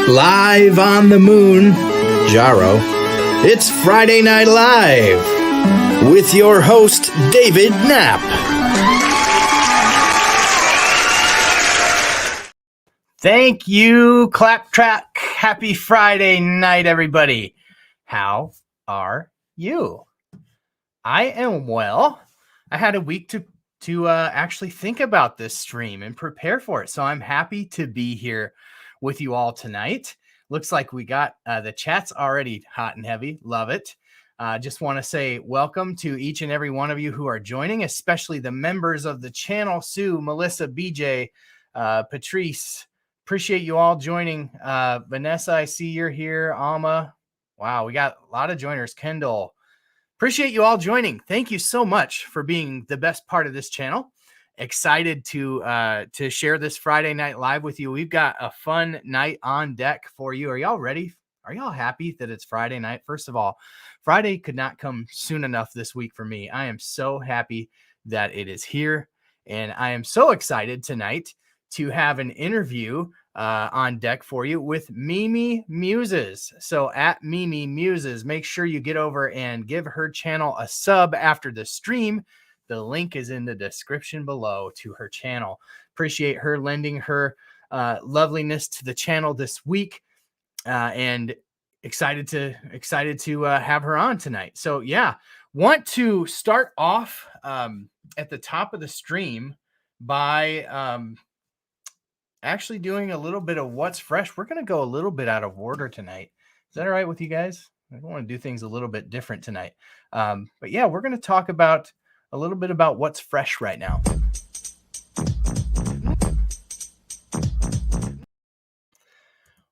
Live on the Mounjaro, it's Friday Night Live with your host, David Knapp. Thank you, Clap Track. Happy Friday night, everybody. How are you? I am well. I had a week to actually think about this stream and prepare for it. So I'm happy to be here with you all tonight. Looks like we got the chat's already hot and heavy. Love it. Just want to say welcome to each and every one of you who are joining, especially the members of the channel, Sue, Melissa, BJ, Patrice. Appreciate you all joining. Vanessa, I see you're here. Alma. Wow, we got a lot of joiners. Kendall. Appreciate you all joining. Thank you so much for being the best part of this channel. Excited to share this Friday Night Live with you. We've got a fun night on deck for you. Are y'all ready? Are y'all happy that it's Friday night? First of all, Friday could not come soon enough this week for me. I am so happy that it is here. And I am so excited tonight to have an interview on deck for you with Mimi Muses. So at Mimi Muses, make sure you get over and give her channel a sub after the stream. The link is in the description below to her channel. Appreciate her lending her loveliness to the channel this week, and excited to have her on tonight. So yeah, want to start off at the top of the stream by actually doing a little bit of what's fresh. We're going to go a little bit out of order tonight. Is that all right with you guys? I want to do things a little bit different tonight. But yeah, we're going to talk about a little bit about what's fresh right now.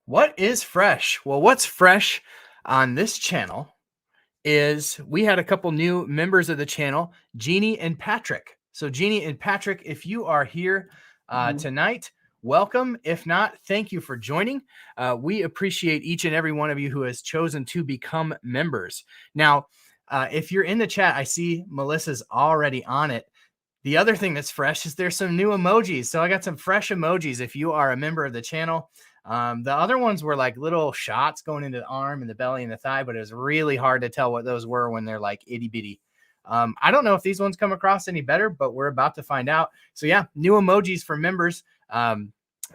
What is fresh? Well, what's fresh on this channel is we had a couple new members of the channel, Jeannie and Patrick. So Jeannie and Patrick, if you are here tonight, welcome. If not, thank you for joining. We appreciate each and every one of you who has chosen to become members. Now, if you're in the chat, I see Melissa's already on it. The other thing that's fresh is there's some new emojis. So I got some fresh emojis if you are a member of the channel. The other ones were like little shots going into the arm and the belly and the thigh, but it was really hard to tell what those were when they're like itty bitty. I don't know if these ones come across any better, but we're about to find out. So yeah, new emojis for members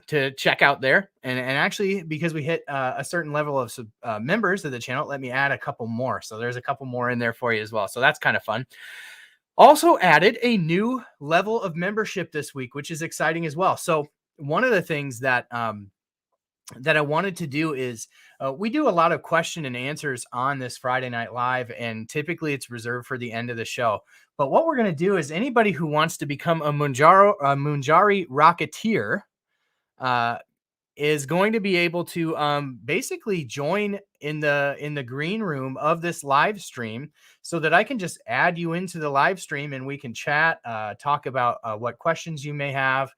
to check out there. And actually, because we hit a certain level of members of the channel, let me add a couple more. So there's a couple more in there for you as well. So that's kind of fun. Also added a new level of membership this week, which is exciting as well. So one of the things that I wanted to do is we do a lot of question and answers on this Friday Night Live, and typically it's reserved for the end of the show. But what we're going to do is anybody who wants to become a Mounjari Rocketeer is going to be able to basically join in the green room of this live stream, so that I can just add you into the live stream and we can chat, talk about what questions you may have.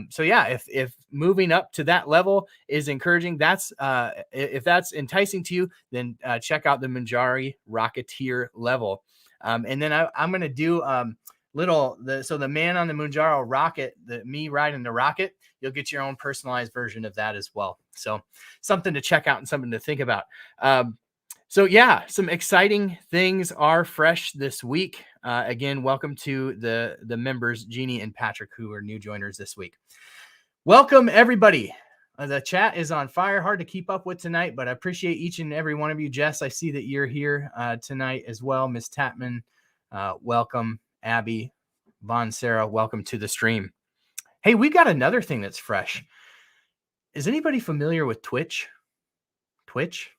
So yeah, if moving up to that level is encouraging, if that's enticing to you, then check out the Mounjari Rocketeer level. And then I'm going to do so the man on the Mounjaro rocket, me riding the rocket, you'll get your own personalized version of that as well. So something to check out and something to think about. So yeah, some exciting things are fresh this week. Again, welcome to the members, Jeannie and Patrick, who are new joiners this week. Welcome, everybody. The chat is on fire. Hard to keep up with tonight, but I appreciate each and every one of you. Jess, I see that you're here tonight as well. Miss Tatman, welcome. Abby, Von Sarah, welcome to the stream. Hey, we got another thing that's fresh. Is anybody familiar with Twitch? Twitch?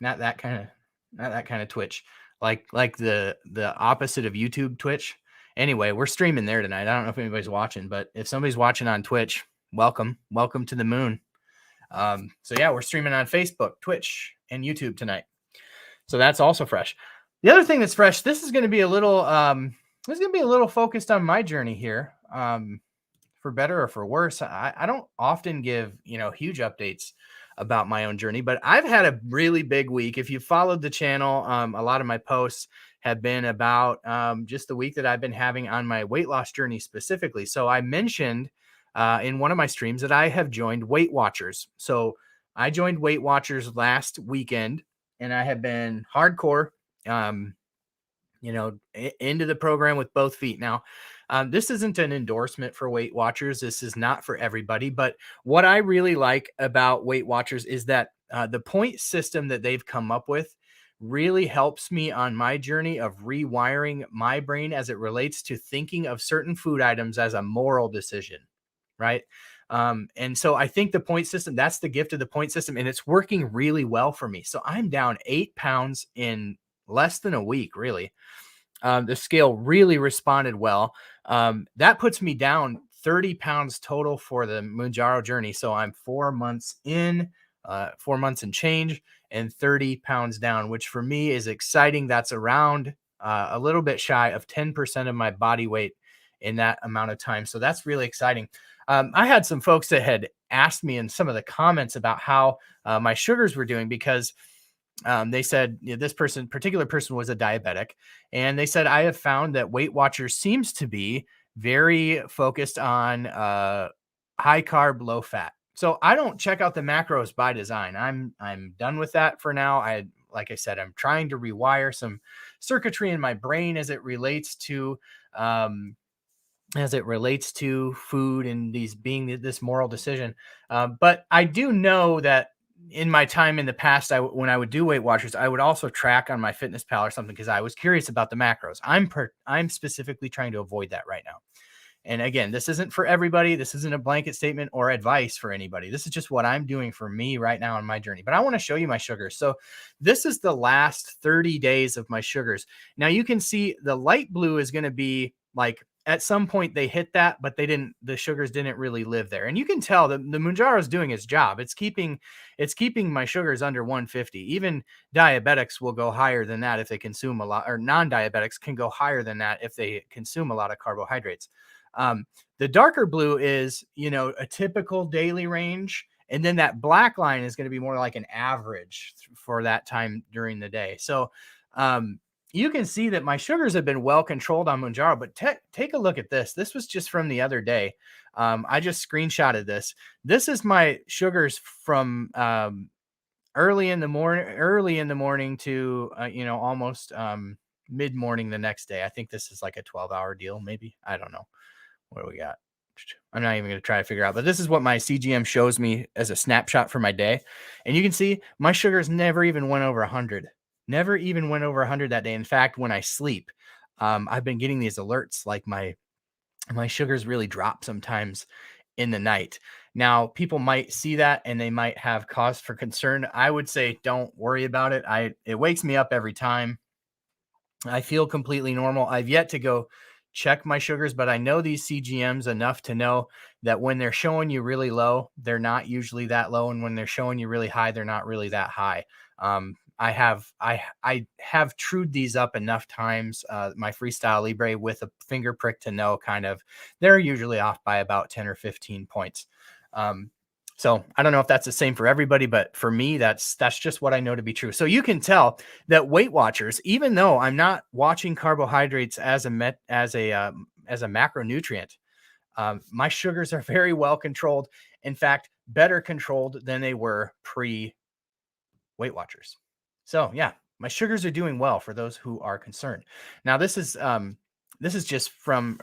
Not that kind of Twitch. Like the opposite of YouTube Twitch. Anyway, we're streaming there tonight. I don't know if anybody's watching, but if somebody's watching on Twitch, welcome to the moon. So yeah, we're streaming on Facebook, Twitch, and YouTube tonight. So that's also fresh. The other thing that's fresh, this is going to be a little focused on my journey here. For better or for worse. I don't often give, huge updates about my own journey, but I've had a really big week. If you followed the channel, a lot of my posts have been about just the week that I've been having on my weight loss journey specifically. So I mentioned in one of my streams that I have joined Weight Watchers. So I joined Weight Watchers last weekend, and I have been hardcore, into the program with both feet. Now, this isn't an endorsement for Weight Watchers. This is not for everybody. But what I really like about Weight Watchers is that the point system that they've come up with really helps me on my journey of rewiring my brain as it relates to thinking of certain food items as a moral decision, right? And so I think the point system, that's the gift of the point system, and it's working really well for me. So I'm down 8 pounds in less than a week, really. The scale really responded well. That puts me down 30 pounds total for the Mounjaro journey. So I'm 4 months in, 4 months and change, and 30 pounds down, which for me is exciting. That's around a little bit shy of 10% of my body weight in that amount of time. So that's really exciting. I had some folks that had asked me in some of the comments about how my sugars were doing, because they said, this particular person was a diabetic, and they said, I have found that Weight Watchers seems to be very focused on high carb, low fat. So I don't check out the macros by design. I'm done with that for now. Like I said, I'm trying to rewire some circuitry in my brain as it relates to food and these being this moral decision. But I do know that in my time in the past, when I would do Weight Watchers, I would also track on my Fitness Pal or something, because I was curious about the macros. I'm specifically trying to avoid that right now. And again, this isn't for everybody. This isn't a blanket statement or advice for anybody. This is just what I'm doing for me right now on my journey. But I want to show you my sugars. So this is the last 30 days of my sugars. Now you can see the light blue is going to be like, at some point they hit that, but the sugars didn't really live there. And you can tell the Mounjaro is doing its job. It's keeping my sugars under 150. Even diabetics will go higher than that if they consume a lot, or non-diabetics can go higher than that if they consume a lot of carbohydrates. The darker blue is, a typical daily range. And then that black line is going to be more like an average for that time during the day. So, you can see that my sugars have been well controlled on Mounjaro, but take a look at this. This was just from the other day. I just screenshotted this. This is my sugars from early in the morning to almost mid morning the next day. I think this is like a 12-hour deal, maybe. I don't know. What do we got? I'm not even going to try to figure out, but this is what my CGM shows me as a snapshot for my day. And you can see my sugars never even went over 100. Never even went over 100 that day. In fact, when I sleep, I've been getting these alerts like my sugars really drop sometimes in the night. Now, people might see that and they might have cause for concern. I would say don't worry about it. It wakes me up every time. I feel completely normal. I've yet to go check my sugars, but I know these CGMs enough to know that when they're showing you really low, they're not usually that low. And when they're showing you really high, they're not really that high. I have trued these up enough times, my Freestyle Libre with a finger prick to know kind of they're usually off by about 10 or 15 points. So I don't know if that's the same for everybody, but for me, that's just what I know to be true. So you can tell that Weight Watchers, even though I'm not watching carbohydrates as a macronutrient, my sugars are very well controlled. In fact, better controlled than they were pre Weight Watchers. So yeah, my sugars are doing well for those who are concerned. Now this is just from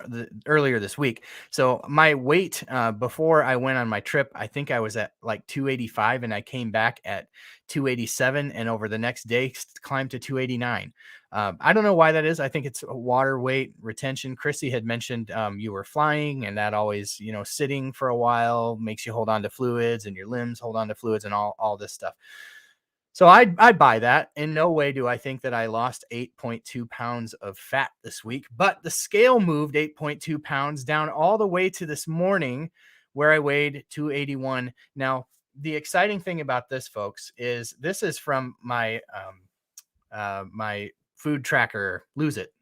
earlier this week. So my weight before I went on my trip, I think I was at like 285, and I came back at 287, and over the next day climbed to 289. I don't know why that is. I think it's water weight retention. Chrissy had mentioned you were flying, and that always, sitting for a while makes you hold on to fluids, and your limbs hold on to fluids, and all this stuff. So I buy that. In no way do I think that I lost 8.2 pounds of fat this week, but the scale moved 8.2 pounds down all the way to this morning where I weighed 281. Now, the exciting thing about this, folks, is this is from my my food tracker, Lose It.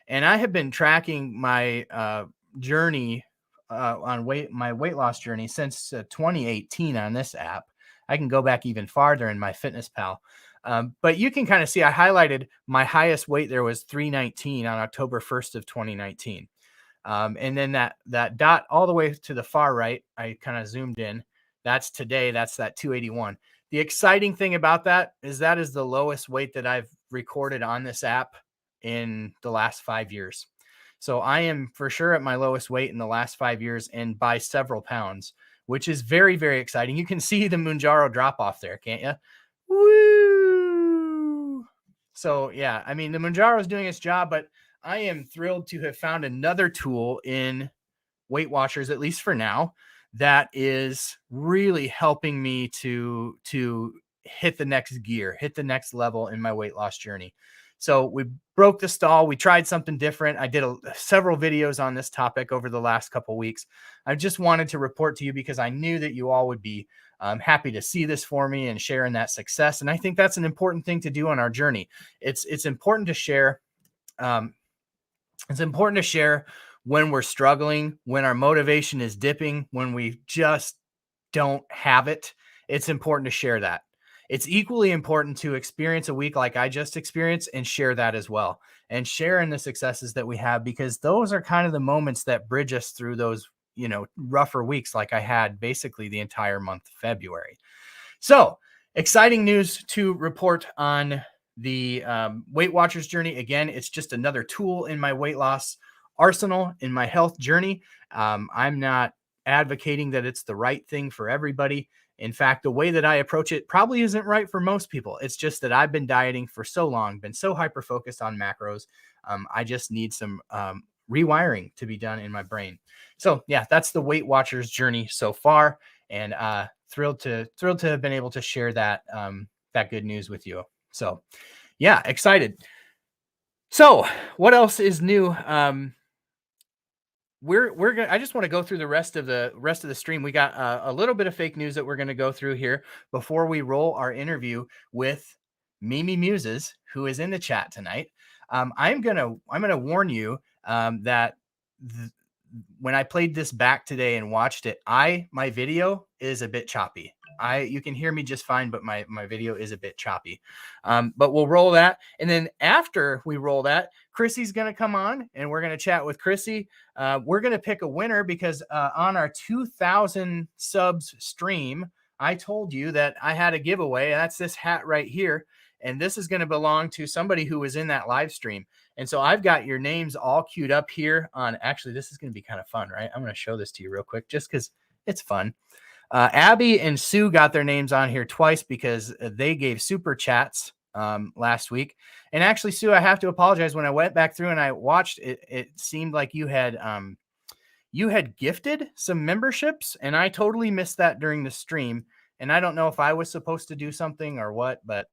And I have been tracking my journey on my weight loss journey since 2018 on this app. I can go back even farther in my Fitness Pal. But you can kind of see I highlighted my highest weight there was 319 on October 1st of 2019. And then that dot all the way to the far right, I kind of zoomed in. That's today. That's that 281. The exciting thing about that is the lowest weight that I've recorded on this app in the last 5 years. So I am for sure at my lowest weight in the last 5 years, and by several pounds, which is very, very exciting. You can see the Mounjaro drop off there, can't you? Woo! So yeah, I mean, the Mounjaro is doing its job, but I am thrilled to have found another tool in Weight Watchers, at least for now, that is really helping me to hit the next gear, hit the next level in my weight loss journey. So we broke the stall. We tried something different. I did several videos on this topic over the last couple of weeks. I just wanted to report to you because I knew that you all would be happy to see this for me and share in that success. And I think that's an important thing to do on our journey. It's important to share. It's important to share when we're struggling, when our motivation is dipping, when we just don't have it. It's important to share that. It's equally important to experience a week like I just experienced and share that as well, and share in the successes that we have, because those are kind of the moments that bridge us through those, rougher weeks like I had basically the entire month of February. So exciting news to report on the Weight Watchers journey. Again, it's just another tool in my weight loss arsenal, in my health journey. I'm not advocating that it's the right thing for everybody. In fact, the way that I approach it probably isn't right for most people. It's just that I've been dieting for so long, been so hyper-focused on macros. I just need some rewiring to be done in my brain. So yeah, that's the Weight Watchers journey so far. And thrilled to have been able to share that good news with you. So yeah, excited. So what else is new? We're gonna. I just want to go through the rest of the stream. We got a little bit of fake news that we're going to go through here before we roll our interview with Mimi Muses, who is in the chat tonight. I'm gonna warn you that when I played this back today and watched it, my video is a bit choppy. You can hear me just fine, but my video is a bit choppy. But we'll roll that. And then after we roll that, Chrissy's going to come on and we're going to chat with Chrissy. We're going to pick a winner because on our 2,000 subs stream, I told you that I had a giveaway. And that's this hat right here. And this is going to belong to somebody who was in that live stream. And so I've got your names all queued up here on, actually, this is going to be kind of fun, right? I'm going to show this to you real quick just because it's fun. Abby and Sue got their names on here twice because they gave super chats last week. And actually, Sue, I have to apologize. When I went back through and I watched it, it seemed like you had gifted some memberships, and I totally missed that during the stream. And I don't know if I was supposed to do something or what, but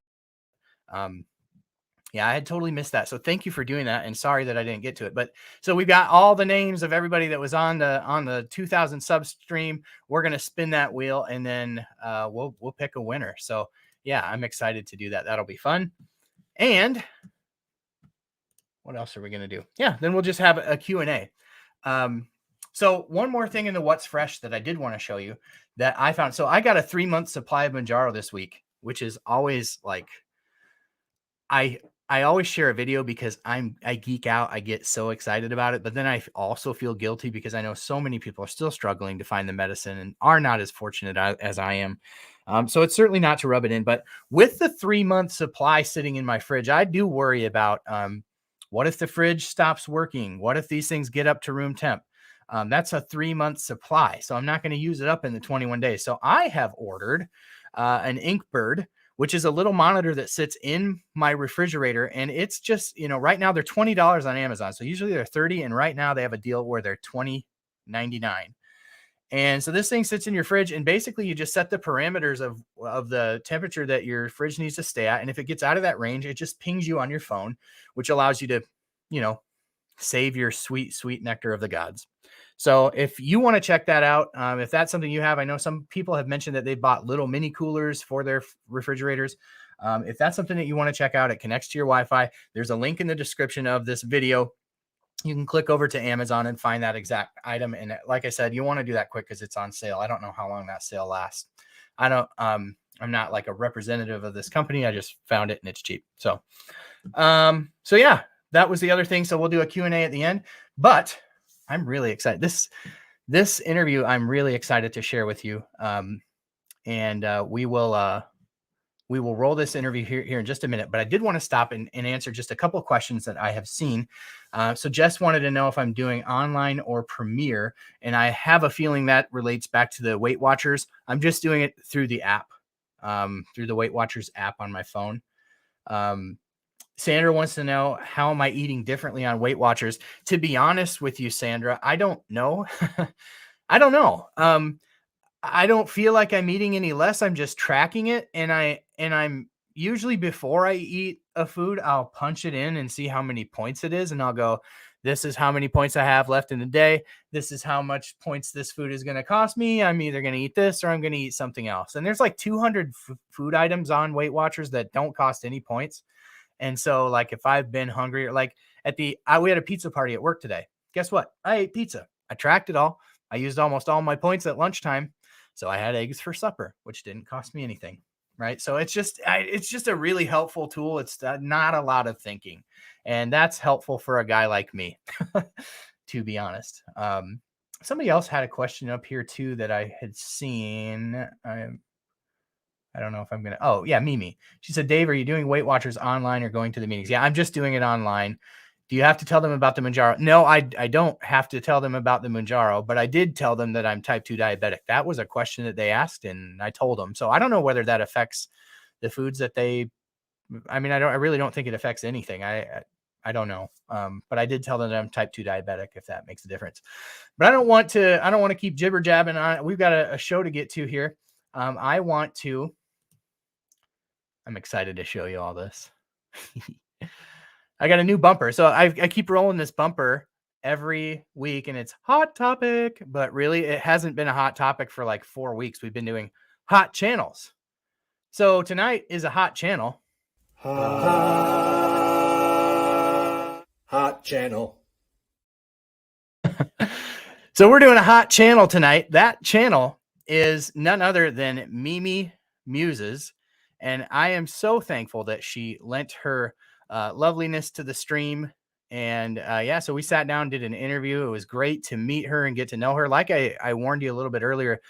yeah, I had totally missed that. So thank you for doing that. And sorry that I didn't get to it. But so we've got all the names of everybody that was on the 2,000 sub stream. We're going to spin that wheel and then we'll pick a winner. So yeah, I'm excited to do that. That'll be fun. And what else are we going to do? Yeah, then we'll just have a Q&A. So one more thing in the What's Fresh that I did want to show you that I found. So I got a 3-month supply of Mounjaro this week, which is always like, I always share a video because I geek out. I get so excited about it, but then I also feel guilty because I know so many people are still struggling to find the medicine and are not as fortunate as I am. So it's certainly not to rub it in, but with the 3-month supply sitting in my fridge, I do worry about what if the fridge stops working? What if these things get up to room temp? That's a 3-month supply. So I'm not going to use it up in the 21 days. So I have ordered an Inkbird, which is a little monitor that sits in my refrigerator. And it's just, right now they're $20 on Amazon. So usually they're $30. And right now they have a deal where they're $20.99. And so this thing sits in your fridge, and basically you just set the parameters of the temperature that your fridge needs to stay at. And if it gets out of that range, it just pings you on your phone, which allows you to, save your sweet, sweet nectar of the gods. So if you want to check that out, if that's something you have, I know some people have mentioned that they bought little mini coolers for their refrigerators. If that's something that you want to check out, it connects to your Wi-Fi. There's a link in the description of this video. You can click over to Amazon and find that exact item. And like I said, you want to do that quick because it's on sale. I don't know how long that sale lasts. I'm not like a representative of this company. I just found it and it's cheap. So yeah, that was the other thing. So we'll do a Q&A at the end, but I'm really excited. This interview, I'm really excited to share with you. and we will roll this interview here in just a minute. But I did want to stop and answer just a couple of questions that I have seen. So Jess wanted to know if I'm doing online or Premiere, and I have a feeling that relates back to the Weight Watchers. I'm just doing it through the app, through the Weight Watchers app on my phone. Sandra wants to know, how am I eating differently on Weight Watchers? To be honest with you, Sandra, I don't know. I don't know. I don't feel like I'm eating any less. I'm just tracking it. And I'm usually, before I eat a food, I'll punch it in and see how many points it is. And I'll go, this is how many points I have left in the day. This is how much points this food is going to cost me. I'm either going to eat this or I'm going to eat something else. And there's like 200 food items on Weight Watchers that don't cost any points. And so, like, if I've been hungry, or like we had a pizza party at work today. Guess what? I ate pizza. I tracked it all. I used almost all my points at lunchtime. So I had eggs for supper, which didn't cost me anything. Right. So it's just a really helpful tool. It's not a lot of thinking. And that's helpful for a guy like me, to be honest. Somebody else had a question up here, too, that I had seen. I don't know if I'm going to. Oh, yeah, Mimi. She said, Dave, are you doing Weight Watchers online or going to the meetings? Yeah, I'm just doing it online. Do you have to tell them about the Mounjaro? No, I don't have to tell them about the Mounjaro, but I did tell them that I'm type 2 diabetic. That was a question that they asked, and I told them. So I don't know whether that affects the foods that they. I mean, I really don't think it affects anything. I don't know. But I did tell them that I'm type 2 diabetic, if that makes a difference. But I don't want to keep jibber jabbing on it. We've got a show to get to here. I'm excited to show you all this. I got a new bumper. So I keep rolling this bumper every week, and it's hot topic, but really it hasn't been a hot topic for like 4 weeks. We've been doing hot channels. So tonight is a hot channel. Hot channel. So we're doing a hot channel tonight. That channel is none other than Mimi Muses. And I am so thankful that she lent her loveliness to the stream. And so we sat down, did an interview. It was great to meet her and get to know her. Like I warned you a little bit earlier,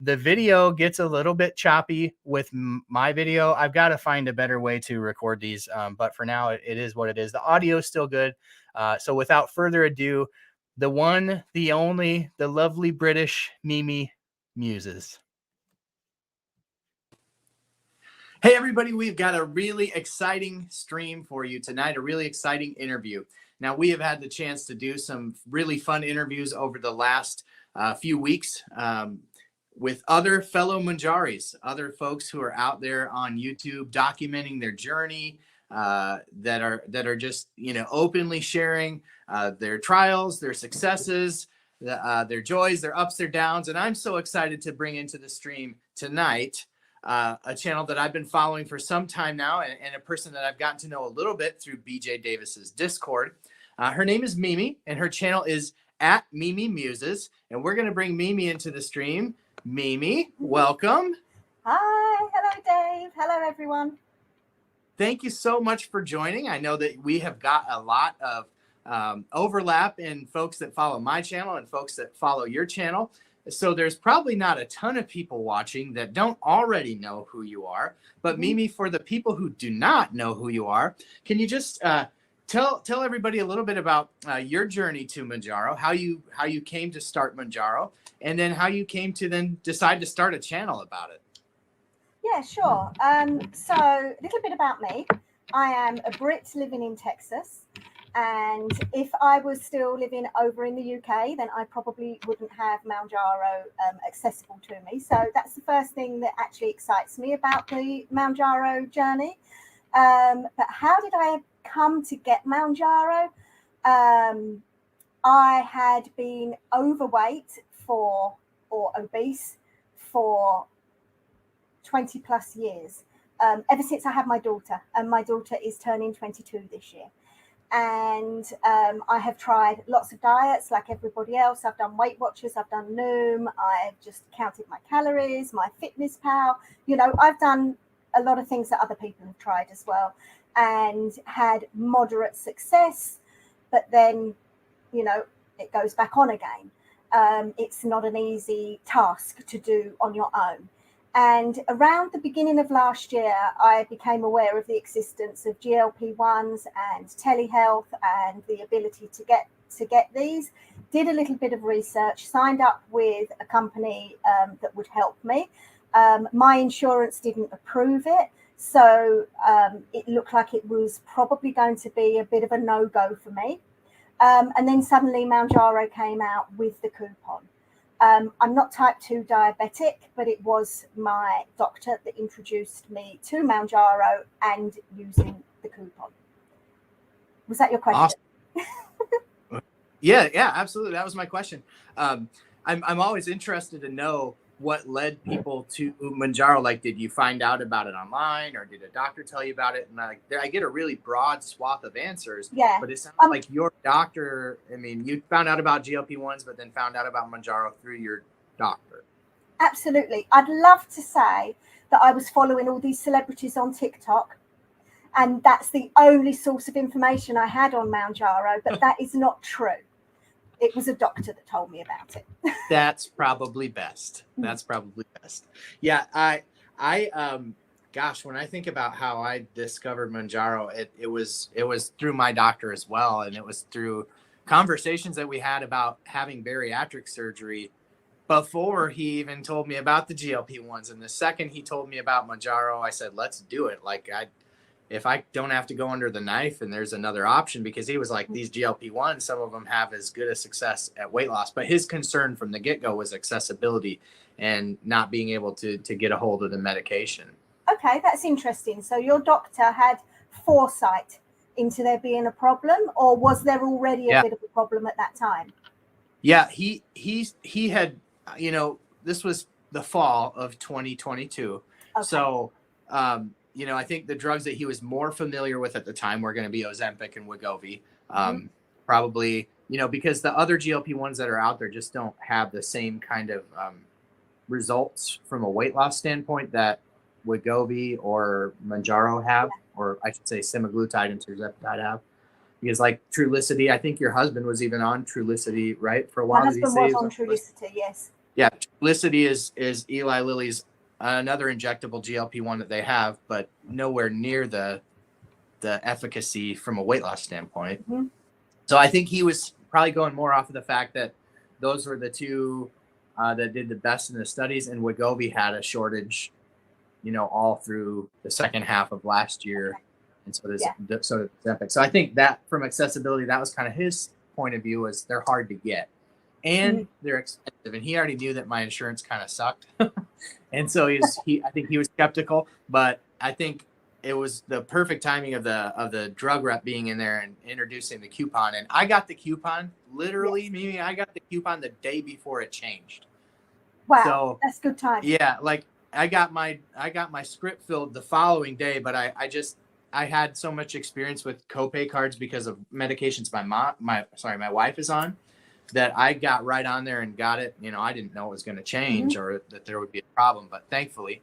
the video gets a little bit choppy with my video. I've got to find a better way to record these. But for now, it is what it is. The audio is still good. So without further ado, the one, the only, the lovely British Mimi Muses. Hey, everybody, we've got a really exciting stream for you tonight, a really exciting interview. Now, we have had the chance to do some really fun interviews over the last few weeks with other fellow Mounjaris, other folks who are out there on YouTube documenting their journey, that are just, openly sharing their trials, their successes, their joys, their ups, their downs. And I'm so excited to bring into the stream tonight a channel that I've been following for some time now, and a person that I've gotten to know a little bit through BJ Davis's Discord. Her name is Mimi, and her channel is at Mimi Muses. And we're going to bring Mimi into the stream. Mimi, welcome. Hi, hello Dave. Hello everyone. Thank you so much for joining. I know that we have got a lot of overlap in folks that follow my channel and folks that follow your channel. So there's probably not a ton of people watching that don't already know who you are. But Mimi, for the people who do not know who you are, can you just tell everybody a little bit about your journey to Mounjaro, how you came to start Mounjaro, and then how you came to then decide to start a channel about it? Yeah, sure. So a little bit about me. I am a Brit living in Texas. And if I was still living over in the UK, then I probably wouldn't have Mounjaro accessible to me. So that's the first thing that actually excites me about the Mounjaro journey. But how did I come to get Mounjaro? I had been overweight or obese for 20 plus years, ever since I had my daughter. And my daughter is turning 22 this year. And I have tried lots of diets like everybody else. I've done Weight Watchers, I've done Noom, I've just counted my calories, my Fitness Pal. I've done a lot of things that other people have tried as well, and had moderate success. But then, it goes back on again. It's not an easy task to do on your own. And around the beginning of last year, I became aware of the existence of GLP-1s and telehealth and the ability to get these. Did a little bit of research, signed up with a company that would help me. My insurance didn't approve it, so it looked like it was probably going to be a bit of a no-go for me. And then suddenly Mounjaro came out with the coupon. I'm not type 2 diabetic, but it was my doctor that introduced me to Mounjaro and using the coupon. Was that your question? Awesome. Yeah, absolutely. That was my question. I'm always interested to know what led people to Mounjaro. Like, did you find out about it online, or did a doctor tell you about it? And I get a really broad swath of answers. Yeah. But it sounds like your doctor, I mean, you found out about GLP-1s, but then found out about Mounjaro through your doctor. Absolutely. I'd love to say that I was following all these celebrities on TikTok, and that's the only source of information I had on Mounjaro, but that is not true. It was a doctor that told me about it. That's probably best. Yeah, gosh, when I think about how I discovered Mounjaro, it was through my doctor as well, and it was through conversations that we had about having bariatric surgery before he even told me about the GLP-1s. And the second he told me about Mounjaro, I said, let's do it. Like, if I don't have to go under the knife and there's another option, because he was like, these GLP-1s, some of them have as good a success at weight loss, but his concern from the get-go was accessibility and not being able to get a hold of the medication. Okay, that's interesting. So your doctor had foresight into there being a problem, or was there already a bit of a problem at that time? Yeah, he had, this was the fall of 2022. Okay. So, I think the drugs that he was more familiar with at the time were going to be Ozempic and Wegovy. Probably, because the other GLP-1s that are out there just don't have the same kind of results from a weight loss standpoint that Wegovy or Mounjaro have, or I should say semaglutide and tirzepatide have. Because like Trulicity, I think your husband was even on Trulicity, right? For a while. My husband was on Trulicity, yes. Yeah, Trulicity is Eli Lilly's another injectable GLP-1 that they have, but nowhere near the efficacy from a weight loss standpoint. So I think he was probably going more off of the fact that those were the two that did the best in the studies, and Wegovy had a shortage, all through the second half of last year. And so does Ozempic. So I think that from accessibility, that was kind of his point of view, was they're hard to get and they're expensive. And he already knew that my insurance kind of sucked. And so I think he was skeptical, but I think it was the perfect timing of the drug rep being in there and introducing the coupon. And I got the coupon literally, Mimi, I got the coupon the day before it changed. Wow. So, that's good time. Yeah. Like I got my script filled the following day, but I had so much experience with copay cards because of medications my wife is on, that I got right on there and got it. I didn't know it was going to change or that there would be a problem, but thankfully,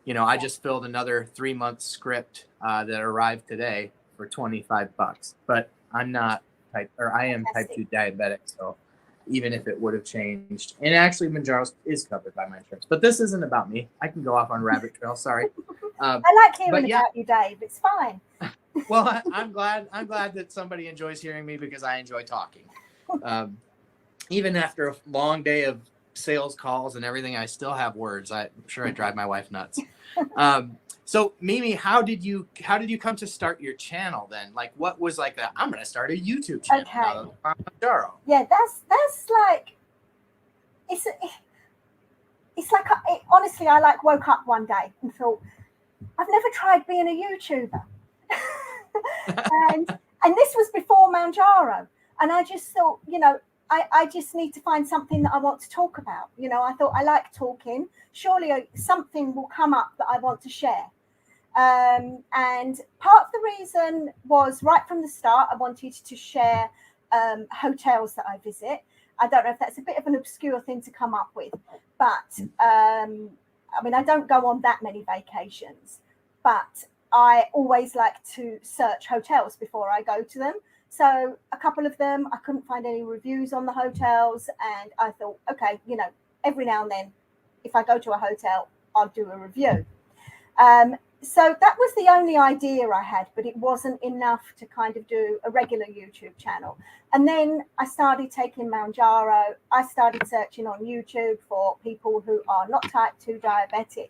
I just filled another 3-month script that arrived today for $25. But I am type 2 diabetic, so even if it would have changed, and actually Mounjaro is covered by my insurance. But this isn't about me. I can go off on rabbit trail. Sorry. I like hearing about you, Dave. It's fine. Well, I'm glad that somebody enjoys hearing me, because I enjoy talking. Even after a long day of sales calls and everything, I still have words. I'm sure I drive my wife nuts. So Mimi, how did you come to start your channel then? Like, what was like I'm going to start a YouTube channel? Okay. Yeah, that's like, it's like, honestly, I like woke up one day and thought, I've never tried being a YouTuber. and this was before Mounjaro. And I just thought, I just need to find something that I want to talk about. I thought, I like talking. Surely something will come up that I want to share. And part of the reason was right from the start, I wanted to share hotels that I visit. I don't know if that's a bit of an obscure thing to come up with, but I don't go on that many vacations, but I always like to search hotels before I go to them. So a couple of them, I couldn't find any reviews on the hotels. And I thought, okay, every now and then, if I go to a hotel, I'll do a review. So that was the only idea I had, but it wasn't enough to kind of do a regular YouTube channel. And then I started taking Mounjaro. I started searching on YouTube for people who are not type 2 diabetic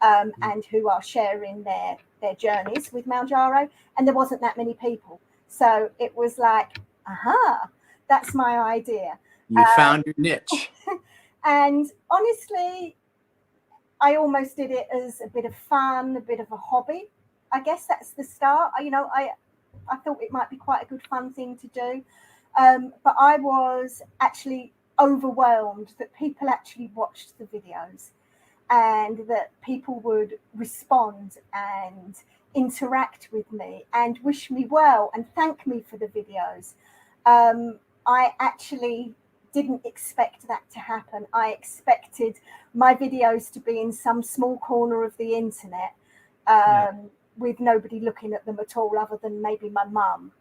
and who are sharing their journeys with Mounjaro. And there wasn't that many people. So it was like, aha, that's my idea. You found your niche. And honestly, I almost did it as a bit of fun, a bit of a hobby. I guess that's the start. You know, I thought it might be quite a good fun thing to do. But I was actually overwhelmed that people actually watched the videos and that people would respond and interact with me and wish me well and thank me for the videos. I actually didn't expect that to happen. I expected my videos to be in some small corner of the internet with nobody looking at them at all other than maybe my mum.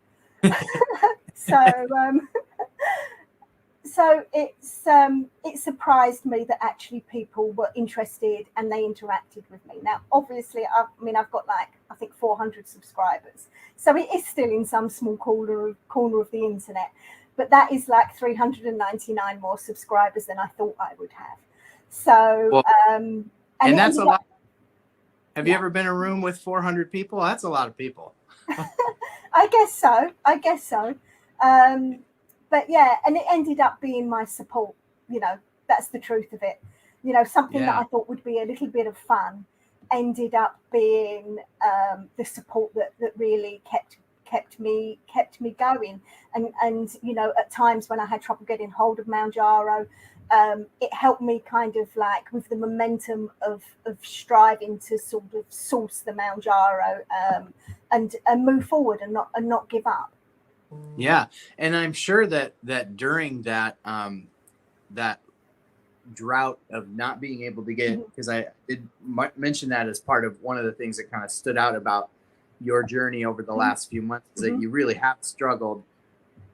So it surprised me that actually people were interested and they interacted with me. Now, obviously, I've got like, I think 400 subscribers. So it is still in some small corner of the internet. But that is like 399 more subscribers than I thought I would have. So, well, and that's a lot. Have you ever been in a room with 400 people? That's a lot of people. I guess so. But yeah, and it ended up being my support. You know, that's the truth of it. You know, something that I thought would be a little bit of fun ended up being the support that really kept me going. And you know, at times when I had trouble getting hold of Mounjaro, it helped me kind of like with the momentum of striving to sort of source the Mounjaro and move forward and not give up. Yeah, and I'm sure that during that that drought of not being able to get, because I did mention that as part of one of the things that kind of stood out about your journey over the last few months, is that you really have struggled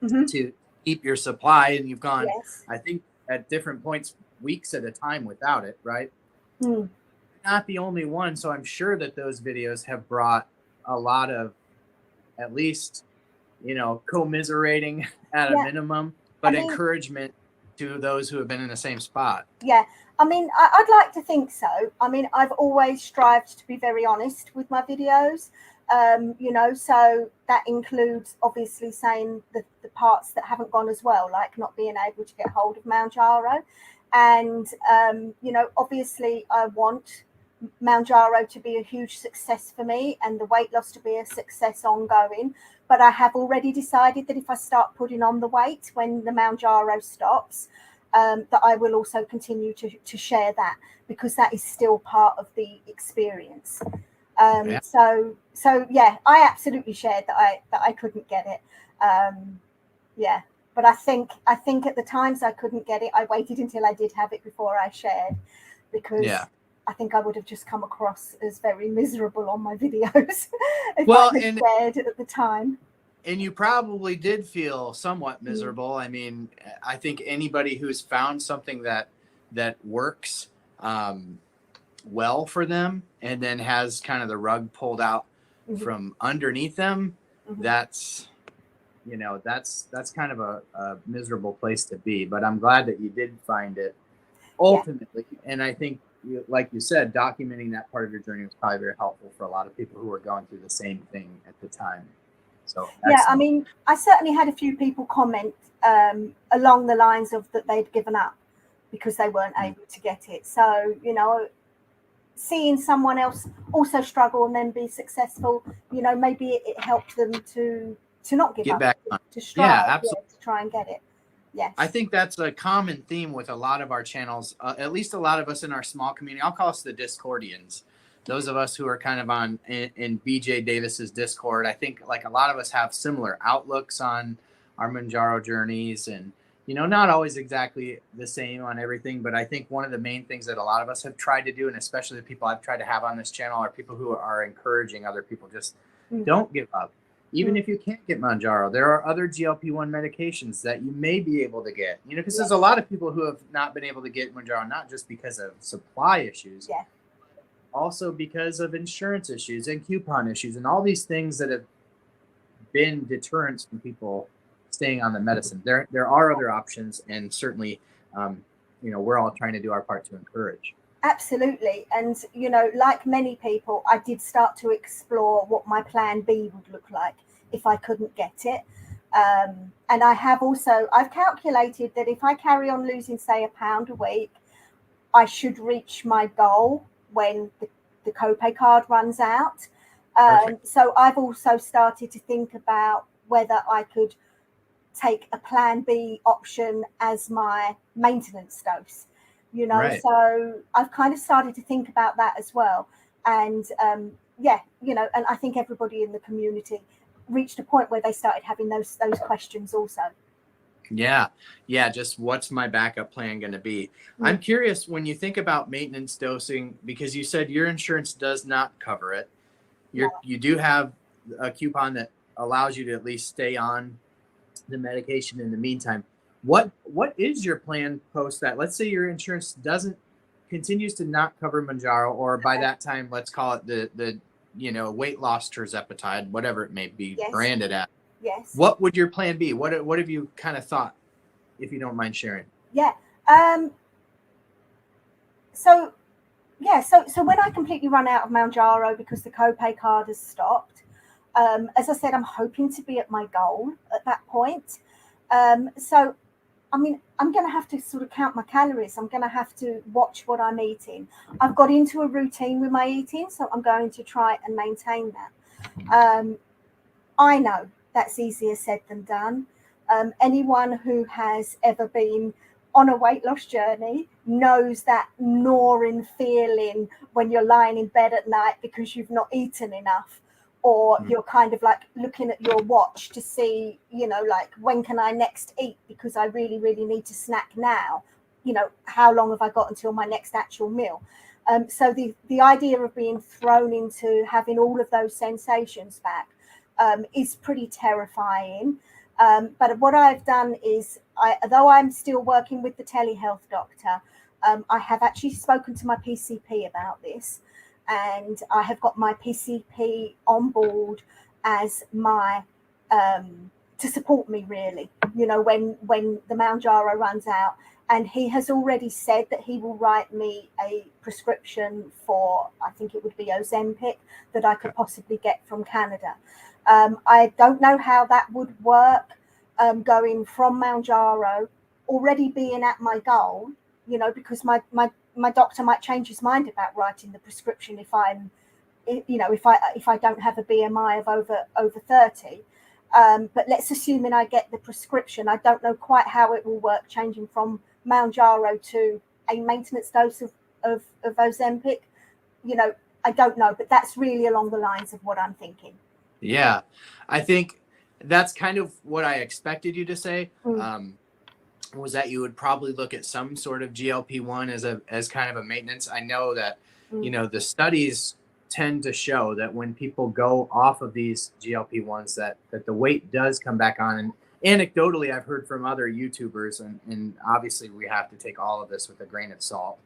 to keep your supply, and you've gone, I think, at different points, weeks at a time without it, right? Not the only one. So I'm sure that those videos have brought a lot of, at least, you know, commiserating at a minimum, but encouragement to those who have been in the same spot. Yeah. I mean, I'd like to think so. I mean, I've always strived to be very honest with my videos. You know, so that includes obviously saying the parts that haven't gone as well, like not being able to get hold of Mounjaro. And, you know, obviously I want Mounjaro to be a huge success for me and the weight loss to be a success ongoing. But I have already decided that if I start putting on the weight when the Mounjaro stops, that I will also continue to share that, because that is still part of the experience. So yeah, I absolutely shared that I couldn't get it. But I think at the times I couldn't get it, I waited until I did have it before I shared, because I think I would have just come across as very miserable on my videos if I had shared it at the time. And you probably did feel somewhat miserable. I mean, I think anybody who's found something that works well for them and then has kind of the rug pulled out from underneath them, that's, you know, that's kind of a miserable place to be. But I'm glad that you did find it ultimately. And I think, like you said, documenting that part of your journey was probably very helpful for a lot of people who were going through the same thing at the time. So yeah, I mean, I certainly had a few people comment along the lines of that they'd given up because they weren't able to get it. So, you know, seeing someone else also struggle and then be successful, you know, maybe it helped them to not give get up, back on. to strive, absolutely. to try and get it. Yes. I think that's a common theme with a lot of our channels, at least a lot of us in our small community. I'll call us the Discordians. Those of us who are kind of on in BJ Davis's Discord. I think like a lot of us have similar outlooks on our Mounjaro journeys, and, you know, not always exactly the same on everything. But I think one of the main things that a lot of us have tried to do, and especially the people I've tried to have on this channel, are people who are encouraging other people, just don't give up. Even if you can't get Mounjaro, there are other GLP-1 medications that you may be able to get. You know, because there's a lot of people who have not been able to get Mounjaro, not just because of supply issues, also because of insurance issues and coupon issues and all these things that have been deterrents from people staying on the medicine. There are other options, and certainly, we're all trying to do our part to encourage. Absolutely. And, like many people, I did start to explore what my plan B would look like if I couldn't get it. And I've calculated that if I carry on losing, say, £1 a week, I should reach my goal when the copay card runs out. So I've also started to think about whether I could take a plan B option as my maintenance dose, Right. So I've kind of started to think about that as well. And and I think everybody in the community reached a point where they started having those questions also. Yeah. Just what's my backup plan going to be? I'm curious, when you think about maintenance dosing, because you said your insurance does not cover it. You do have a coupon that allows you to at least stay on the medication in the meantime. What is your plan post that? Let's say your insurance continues to not cover Mounjaro, or by that time, let's call it the weight loss tirzepatide, whatever it may be branded at. Yes. What would your plan be? What have you kind of thought, if you don't mind sharing? Yeah. So when I completely run out of Mounjaro because the copay card has stopped, as I said, I'm hoping to be at my goal at that point. So, I mean, I'm going to have to sort of count my calories. I'm going to have to watch what I'm eating. I've got into a routine with my eating, so I'm going to try and maintain that. I know that's easier said than done. Anyone who has ever been on a weight loss journey knows that gnawing feeling when you're lying in bed at night because you've not eaten enough, or you're kind of like looking at your watch to see, like, when can I next eat because I really, really need to snack now. How long have I got until my next actual meal? So the idea of being thrown into having all of those sensations back is pretty terrifying. But what I've done is, although I'm still working with the telehealth doctor, I have actually spoken to my PCP about this, and I have got my PCP on board as my to support me, really, when the Mounjaro runs out. And he has already said that he will write me a prescription for, I think it would be Ozempic, that I could possibly get from Canada. I don't know how that would work, going from Mounjaro, already being at my goal, because my doctor might change his mind about writing the prescription if I don't have a BMI of over 30. But let's assume I get the prescription. I don't know quite how it will work, changing from Mounjaro to a maintenance dose of Ozempic. I don't know, but that's really along the lines of what I'm thinking. Yeah, I think that's kind of what I expected you to say. Was that you would probably look at some sort of GLP-1 as kind of a maintenance. I know that, the studies tend to show that when people go off of these GLP-1s, that the weight does come back on. And anecdotally, I've heard from other YouTubers, and obviously we have to take all of this with a grain of salt.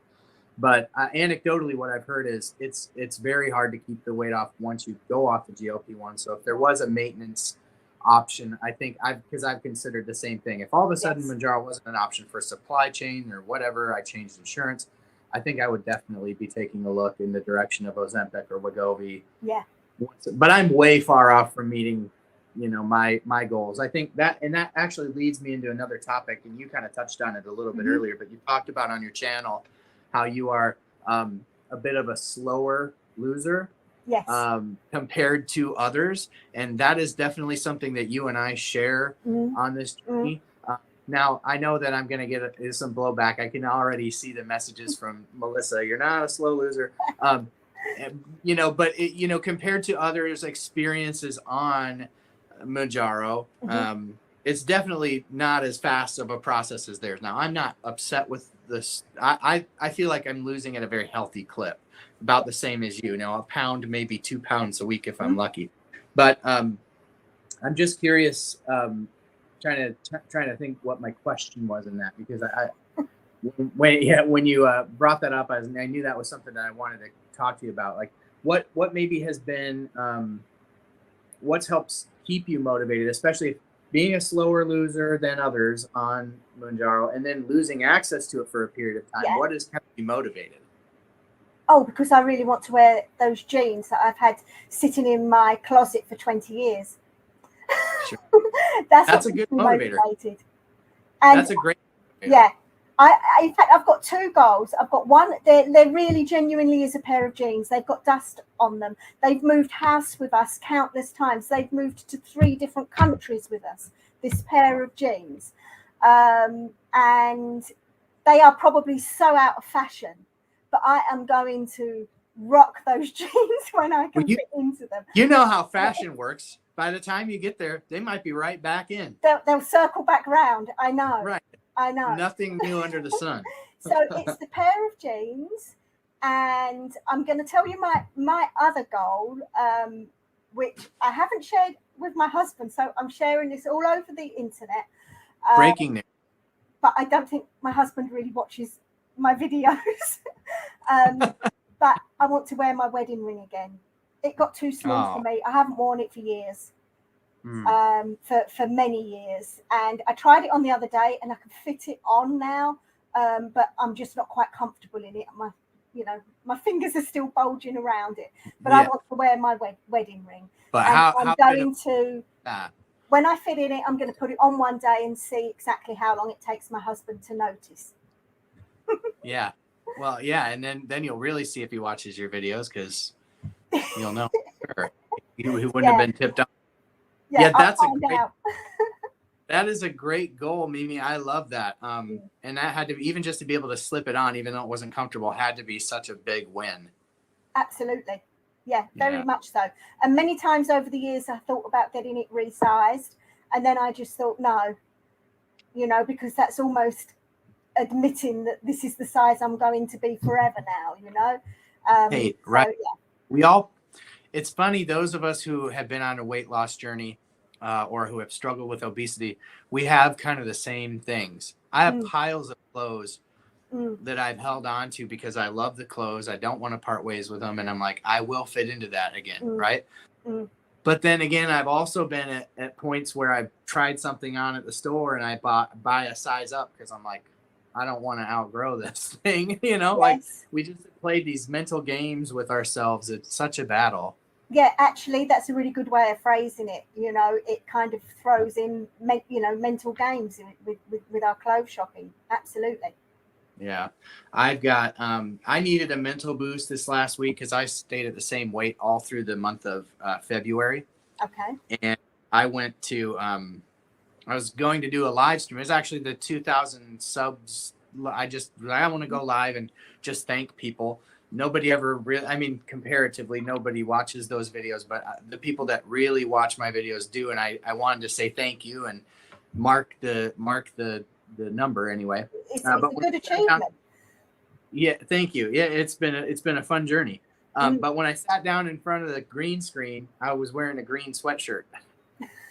But anecdotally, what I've heard is it's very hard to keep the weight off once you go off the GLP-1. So if there was a maintenance option, I think because I've considered the same thing. If all of a sudden Mounjaro wasn't an option for supply chain or whatever, I changed insurance, I think I would definitely be taking a look in the direction of Ozempic or Wegovy. Yeah. But I'm way far off from meeting, my goals. I think that actually leads me into another topic, and you kind of touched on it a little bit earlier, but you talked about on your channel how you are a bit of a slower loser. Yes. Compared to others. And that is definitely something that you and I share on this journey. Now, I know that I'm going to get some blowback. I can already see the messages from Melissa. You're not a slow loser. But, compared to others' experiences on Mounjaro, it's definitely not as fast of a process as theirs. Now, I'm not upset with this. I feel like I'm losing at a very healthy clip, about the same as you. A pound, maybe 2 pounds a week if I'm lucky. But I'm just curious, trying to think what my question was in that, because when you brought that up, I knew that was something that I wanted talk to you about, like what maybe has been, what's helps keep you motivated, especially being a slower loser than others on Mounjaro and then losing access to it for a period of time. Yeah. What has kept you motivated? Oh, because I really want to wear those jeans that I've had sitting in my closet for 20 years. Sure. That's a good motivator. Motivated. And that's a great motivator. Yeah. In fact, I've got two goals. I've got one, they're really genuinely is a pair of jeans. They've got dust on them. They've moved house with us countless times. They've moved to 3 different countries with us, this pair of jeans. And they are probably so out of fashion, but I am going to rock those jeans when I can fit into them. You know how fashion works. By the time you get there, they might be right back in. They'll circle back round. I know. Right. I know. Nothing new under the sun. So it's the pair of jeans, and I'm going to tell you my other goal, which I haven't shared with my husband. So I'm sharing this all over the internet. Breaking news. But I don't think my husband really watches my videos. But I want to wear my wedding ring again. It got too small for me. I haven't worn it for years. For many years, and I tried it on the other day and I can fit it on now, but I'm just not quite comfortable in it. My fingers are still bulging around it, but I want to wear my wedding ring. But when I fit in it, I'm going to put it on one day and see exactly how long it takes my husband to notice. Yeah, well, yeah, and then you'll really see if he watches your videos, because you'll know sure. he wouldn't have been tipped on. Yeah, that's that is a great goal, Mimi. I love that. And that had to, even just to be able to slip it on, even though it wasn't comfortable, had to be such a big win. Absolutely. Yeah, very much so. And many times over the years, I thought about getting it resized. And then I just thought, no, because that's almost admitting that this is the size I'm going to be forever now, Hey, right. So, it's funny, those of us who have been on a weight loss journey or who have struggled with obesity, we have kind of the same things. I have piles of clothes that I've held on to because I love the clothes. I don't want to part ways with them. And I'm like, I will fit into that again, right? But then again, I've also been at points where I've tried something on at the store and I buy a size up because I'm like, I don't want to outgrow this thing, like we just played these mental games with ourselves. It's such a battle. Yeah, actually, that's a really good way of phrasing it. It kind of throws in, mental games with our clothes shopping. Absolutely. Yeah, I've got, I needed a mental boost this last week because I stayed at the same weight all through the month of February. Okay. And I went to, I was going to do a live stream. It's actually the 2,000 subs. I want to go live and just thank people. Nobody ever really, comparatively, nobody watches those videos, but the people that really watch my videos do. And I wanted to say thank you and mark the number anyway. It's a good achievement. Yeah, thank you. Yeah, it's been a fun journey. But when I sat down in front of the green screen, I was wearing a green sweatshirt.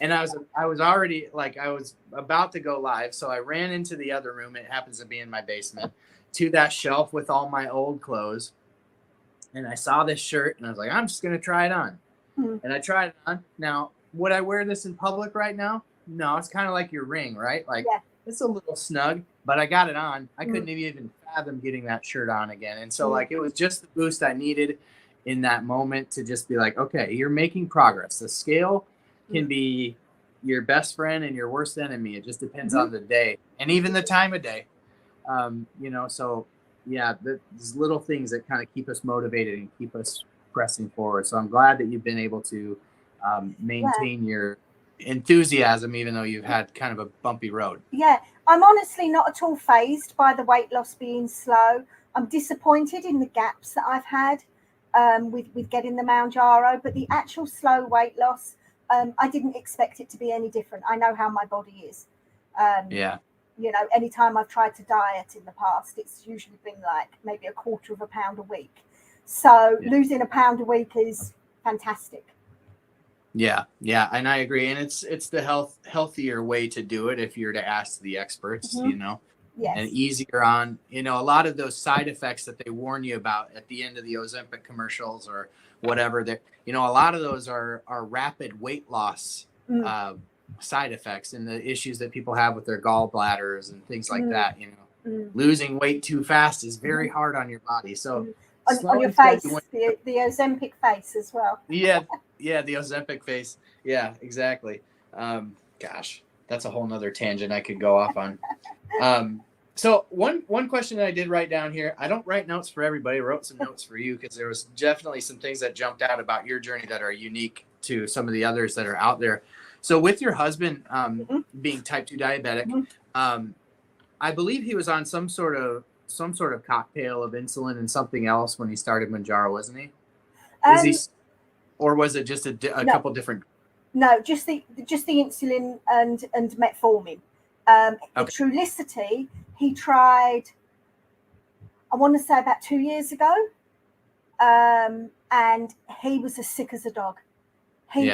And I was already I was about to go live. So I ran into the other room. It happens to be in my basement, to that shelf with all my old clothes. And I saw this shirt and I was like, I'm just going to try it on. And I tried it on. Now, would I wear this in public right now? No, it's kind of like your ring, right? It's a little snug, but I got it on. I couldn't even fathom getting that shirt on again. And so it was just the boost I needed in that moment to just be like, okay, you're making progress. The scale can be your best friend and your worst enemy. It just depends on the day and even the time of day. So yeah, these little things that kind of keep us motivated and keep us pressing forward. So I'm glad that you've been able to maintain your enthusiasm, even though you've had kind of a bumpy road. Yeah, I'm honestly not at all fazed by the weight loss being slow. I'm disappointed in the gaps that I've had with getting the Mounjaro, but the actual slow weight loss, I didn't expect it to be any different. I know how my body is. Anytime I've tried to diet in the past, it's usually been like maybe a quarter of a pound a week. So losing a pound a week is fantastic. Yeah, and I agree. And it's the healthier way to do it if you're to ask the experts, and easier on, a lot of those side effects that they warn you about at the end of the Ozempic commercials or whatever. That, a lot of those are rapid weight loss side effects and the issues that people have with their gallbladders and things like that. Losing weight too fast is very hard on your body. So on your face, the Ozempic face as well. Yeah, the Ozempic face. Yeah, exactly. Gosh, that's a whole nother tangent I could go off on. So one question that I did write down here, I don't write notes for everybody. I wrote some notes for you because there was definitely some things that jumped out about your journey that are unique to some of the others that are out there. So with your husband being type 2 diabetic, I believe he was on some sort of cocktail of insulin and something else when he started Mounjaro, wasn't he? Or was it just a couple different? No, just the insulin and metformin. The Trulicity he tried, I want to say about 2 years ago, and he was as sick as a dog. He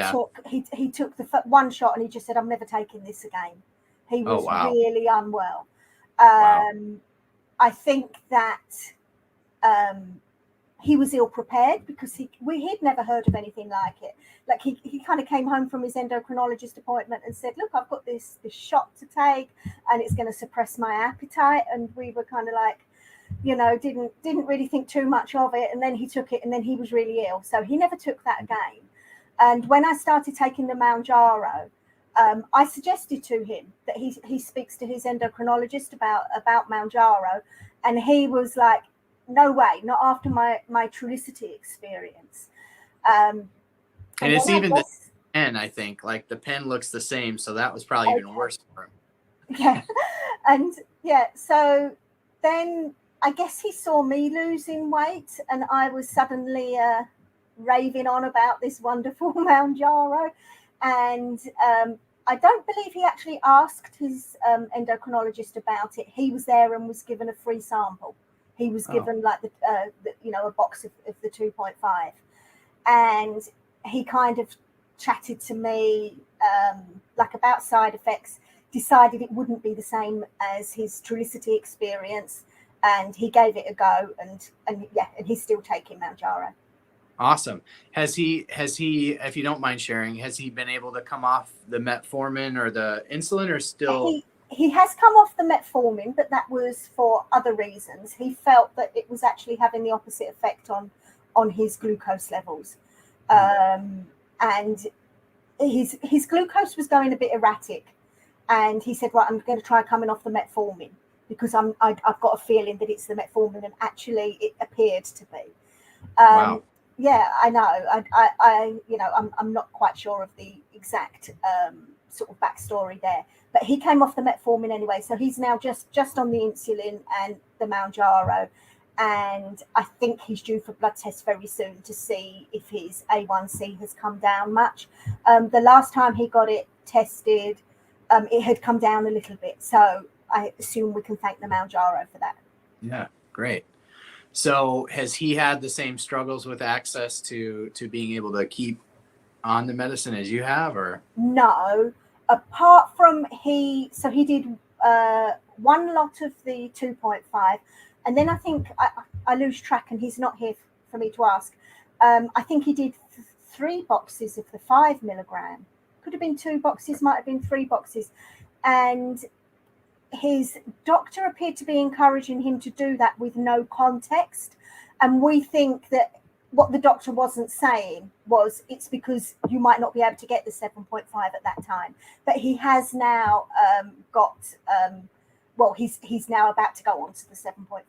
took the one shot and he just said, "I'm never taking this again." He was really unwell. I think that he was ill prepared because he'd never heard of anything like it. Like he kind of came home from his endocrinologist appointment and said, "Look, I've got this shot to take and it's going to suppress my appetite." And we were kind of like, didn't really think too much of it. And then he took it and then he was really ill. So he never took that again. And when I started taking the Mounjaro, I suggested to him that he speaks to his endocrinologist about Mounjaro, and he was like, "No way, not after my Trulicity experience." And it's even the pen, I think. Like the pen looks the same, so that was probably even worse for him. Yeah, and so then I guess he saw me losing weight, and I was suddenly raving on about this wonderful Mounjaro, and I don't believe he actually asked his endocrinologist about it. He was there and was given a free sample. He was given like a box of the 2.5, and he kind of chatted to me like about side effects. Decided it wouldn't be the same as his Trulicity experience, and he gave it a go. And he's still taking Mounjaro. Awesome. Has he, if you don't mind sharing, has he been able to come off the metformin or the insulin, or still? He has come off the metformin, but that was for other reasons. He felt that it was actually having the opposite effect on his glucose levels. And his glucose was going a bit erratic. And he said, "Right, I'm going to try coming off the metformin because I've got a feeling that it's the metformin," and actually it appeared to be. Wow. Yeah, I know. I'm not quite sure of the exact sort of backstory there, but he came off the metformin anyway, so he's now just on the insulin and the Mounjaro, and I think he's due for blood tests very soon to see if his A1C has come down much. The last time he got it tested, it had come down a little bit, so I assume we can thank the Mounjaro for that. Yeah, great. So has he had the same struggles with access to being able to keep on the medicine as you have, or? No, apart from he did one lot of the 2.5, and then I think I lose track and he's not here for me to ask. I think he did 3 boxes of the 5 milligram. Could have been 2 boxes, might have been 3 boxes. And his doctor appeared to be encouraging him to do that with no context. And we think that what the doctor wasn't saying was it's because you might not be able to get the 7.5 at that time. But he has now got, he's now about to go on to the 7.5.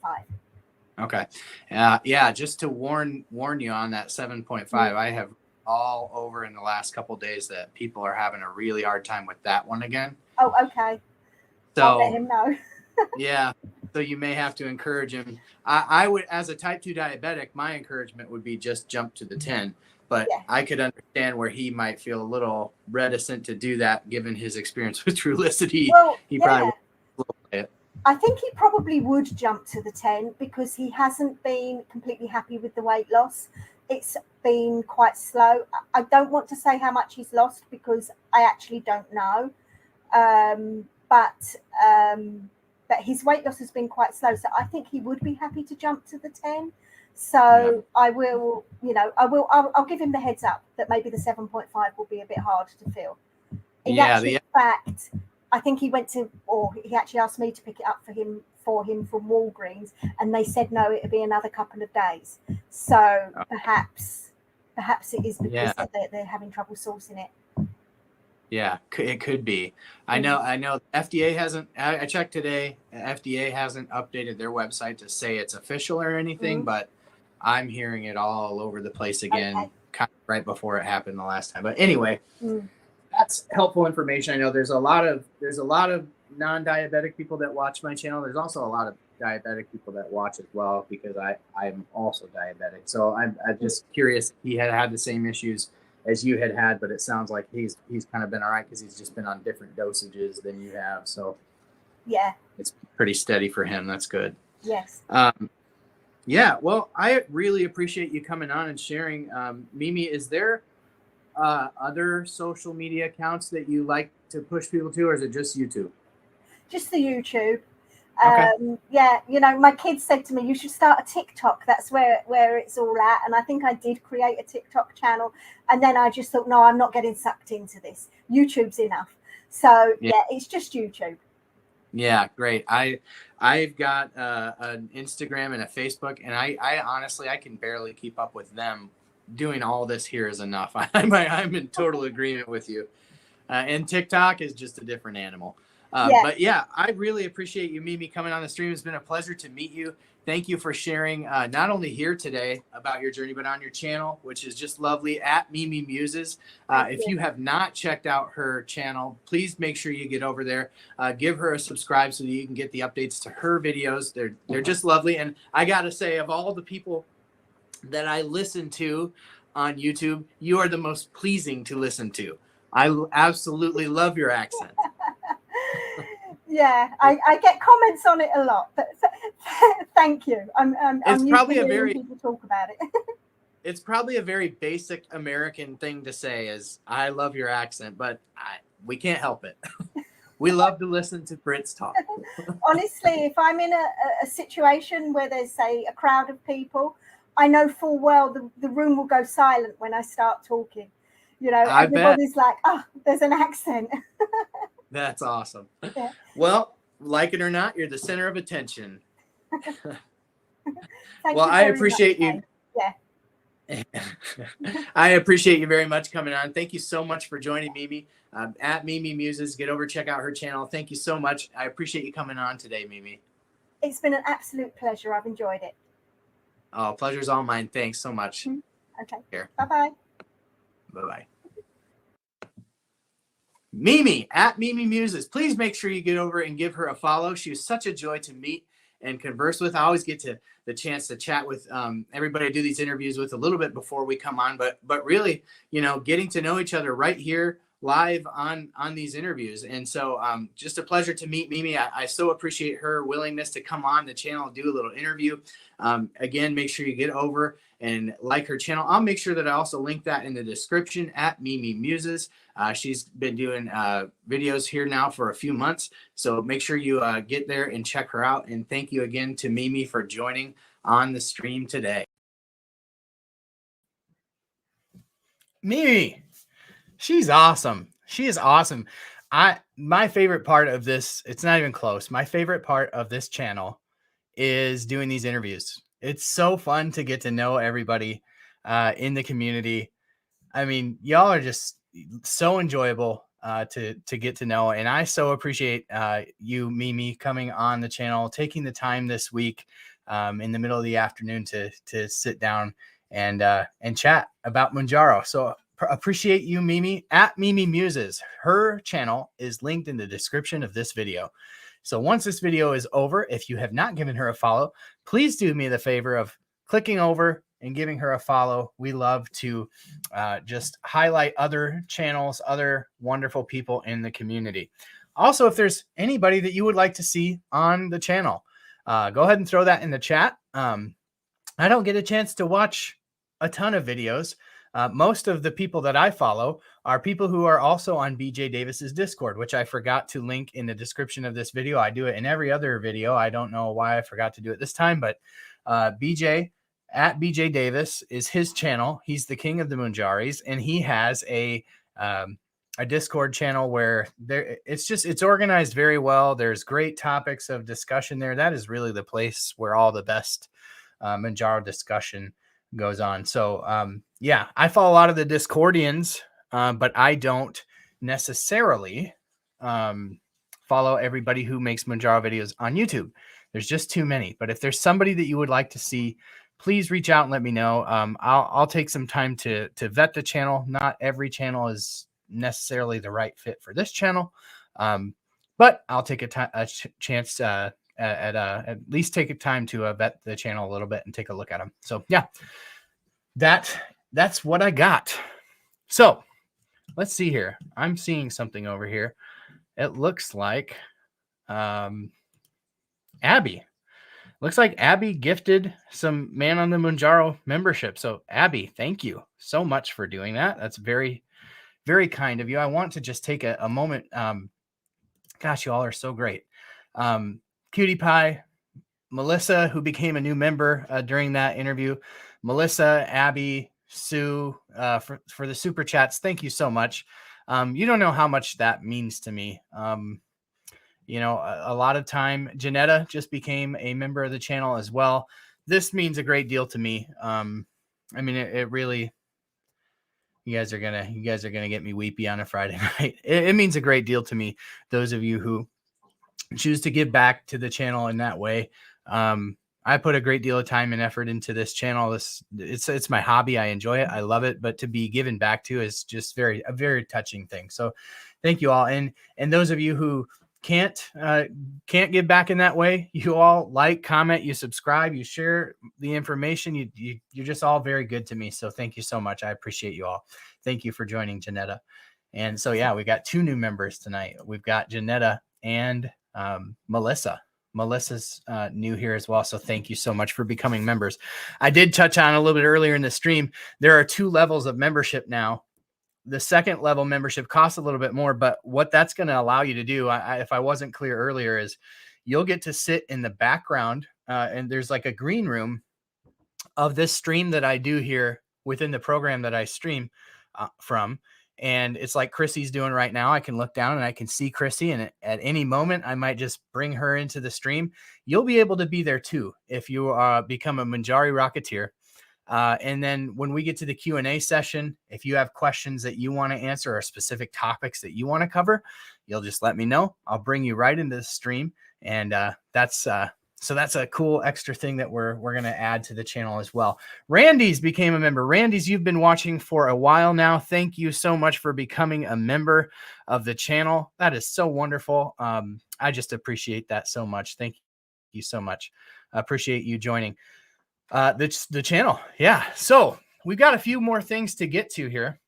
Okay. Yeah, just to warn you on that 7.5, I have all over in the last couple of days that people are having a really hard time with that one again. Oh, okay. So I'll let him know. Yeah. So you may have to encourage him. I would, as a type 2 diabetic, my encouragement would be just jump to the 10. But I could understand where he might feel a little reticent to do that, given his experience with Trulicity. Well, he probably would play it. I think he probably would jump to the 10 because he hasn't been completely happy with the weight loss. It's been quite slow. I don't want to say how much he's lost because I actually don't know. But but his weight loss has been quite slow. So I think he would be happy to jump to the 10. So I will, I'll give him the heads up that maybe the 7.5 will be a bit hard to fill. In fact, I think he actually asked me to pick it up for him from Walgreens, and they said no, it'll be another couple of days. So perhaps it is because they're having trouble sourcing it. Yeah, it could be. I know FDA hasn't, I checked today, FDA hasn't updated their website to say it's official or anything, but I'm hearing it all over the place again, kind of right before it happened the last time. But anyway, that's helpful information. I know there's a lot of non-diabetic people that watch my channel. There's also a lot of diabetic people that watch as well, because I'm also diabetic. So I'm just curious if he had the same issues as you had, but it sounds like he's kind of been all right because he's just been on different dosages than you have. So yeah, it's pretty steady for him. That's good. Yes. Yeah. Well, I really appreciate you coming on and sharing. Mimi, is there other social media accounts that you like to push people to, or is it just YouTube? Just the YouTube. Okay. Yeah, my kids said to me, you should start a TikTok. That's where it's all at. And I think I did create a TikTok channel. And then I just thought, no, I'm not getting sucked into this. YouTube's enough. So yeah, it's just YouTube. Yeah, great. I've got an Instagram and a Facebook, and I honestly, I can barely keep up with them. Doing all this here is enough. I'm in total agreement with you. And TikTok is just a different animal. But yeah, I really appreciate you, Mimi, coming on the stream. It's been a pleasure to meet you. Thank you for sharing not only here today about your journey, but on your channel, which is just lovely, at Mimi Muses. If you have not checked out her channel, please make sure you get over there. Give her a subscribe so that you can get the updates to her videos. They're just lovely. And I got to say, of all the people that I listen to on YouTube, you are the most pleasing to listen to. I absolutely love your accent. Yeah, I get comments on it a lot, but thank you. I'm probably a very people talk about it. It's probably a very basic American thing to say, is I love your accent, but we can't help it. We love to listen to Brits talk. Honestly, if I'm in a situation where there's, say, a crowd of people, I know full well the room will go silent when I start talking. Everybody's like, oh, there's an accent. That's awesome. Yeah. Well, like it or not, you're the center of attention. Well, I appreciate you. Yeah. I appreciate you very much coming on. Thank you so much for joining Mimi. At Mimi Muses, get over, check out her channel. Thank you so much. I appreciate you coming on today, Mimi. It's been an absolute pleasure. I've enjoyed it. Oh, pleasure's all mine. Thanks so much. Okay. Here. Bye-bye. Bye-bye. Mimi, at Mimi Muses. Please make sure you get over and give her a follow. She was such a joy to meet and converse with. I always get the chance to chat with everybody I do these interviews with a little bit before we come on, but really, getting to know each other right here live on these interviews. And so just a pleasure to meet Mimi. I so appreciate her willingness to come on the channel and do a little interview. Again, make sure you get over and like her channel. I'll make sure that I also link that in the description, at Mimi Muses. She's been doing videos here now for a few months. So make sure you get there and check her out. And thank you again to Mimi for joining on the stream today. Mimi, she's awesome. She is awesome. My favorite part of this, it's not even close. My favorite part of this channel is doing these interviews. It's so fun to get to know everybody in the community. I mean, y'all are just so enjoyable to get to know. And I so appreciate you, Mimi, coming on the channel, taking the time this week in the middle of the afternoon to sit down and chat about Mounjaro. So appreciate you, Mimi, at Mimi Muses. Her channel is linked in the description of this video. So once this video is over, if you have not given her a follow, please do me the favor of clicking over and giving her a follow. We love to just highlight other channels, other wonderful people in the community. Also, if there's anybody that you would like to see on the channel, go ahead and throw that in the chat. I don't get a chance to watch a ton of videos, Most of the people that I follow are people who are also on BJ Davis's Discord, which I forgot to link in the description of this video. I do it in every other video. I don't know why I forgot to do it this time, but BJ at BJ Davis is his channel. He's the king of the Mounjaris, and he has a Discord channel where it's organized very well. There's great topics of discussion there. That is really the place where all the best Mounjaro discussion goes on. So yeah, I follow a lot of the Discordians, but I don't necessarily follow everybody who makes Mounjaro videos on YouTube. There's just too many. But if there's somebody that you would like to see, please reach out and let me know. I'll take some time to vet the channel. Not every channel is necessarily the right fit for this channel, but I'll take a chance at least take a time to vet the channel a little bit and take a look at them. So yeah, that's what I got. So let's see here. I'm seeing something over here. It looks like Abby. Looks like Abby gifted some Man on the Mounjaro membership. So Abby, thank you so much for doing that. That's very, very kind of you. I want to just take a moment. Gosh, you all are so great. Cutie Pie, Melissa, who became a new member during that interview. Melissa, Abby, Sue, for the super chats. Thank you so much. You don't know how much that means to me. You know, a lot of time. Janetta just became a member of the channel as well. This means a great deal to me. I mean, it really. You guys are gonna get me weepy on a Friday night. It means a great deal to me. Those of you who choose to give back to the channel in that way. I put a great deal of time and effort into this channel. It's my hobby. I enjoy it. I love it. But to be given back to is just a very touching thing. So thank you all. And those of you who can't give back in that way, you all like, comment, you subscribe, you share the information. You're just all very good to me. So thank you so much. I appreciate you all. Thank you for joining, Janetta. And so, yeah, we got 2 new members tonight. We've got Janetta and Melissa. Melissa's new here as well. So thank you so much for becoming members. I did touch on a little bit earlier in the stream. There are 2 levels of membership now. The second level membership costs a little bit more, but what that's going to allow you to do, if I wasn't clear earlier, is you'll get to sit in the background and there's like a green room of this stream that I do here within the program that I stream from. And it's like Chrissy's doing right now. I can look down and I can see Chrissy, and at any moment I might just bring her into the stream. You'll be able to be there too if you become a Mounjaro Rocketeer. And then when we get to the Q&A session, if you have questions that you want to answer or specific topics that you want to cover, you'll just let me know. I'll bring you right into the stream. And that's a cool extra thing that we're going to add to the channel as well. Randy's became a member. Randy's, you've been watching for a while now. Thank you so much for becoming a member of the channel. That is so wonderful. I just appreciate that so much. Thank you so much. I appreciate you joining the channel. Yeah. So we've got a few more things to get to here.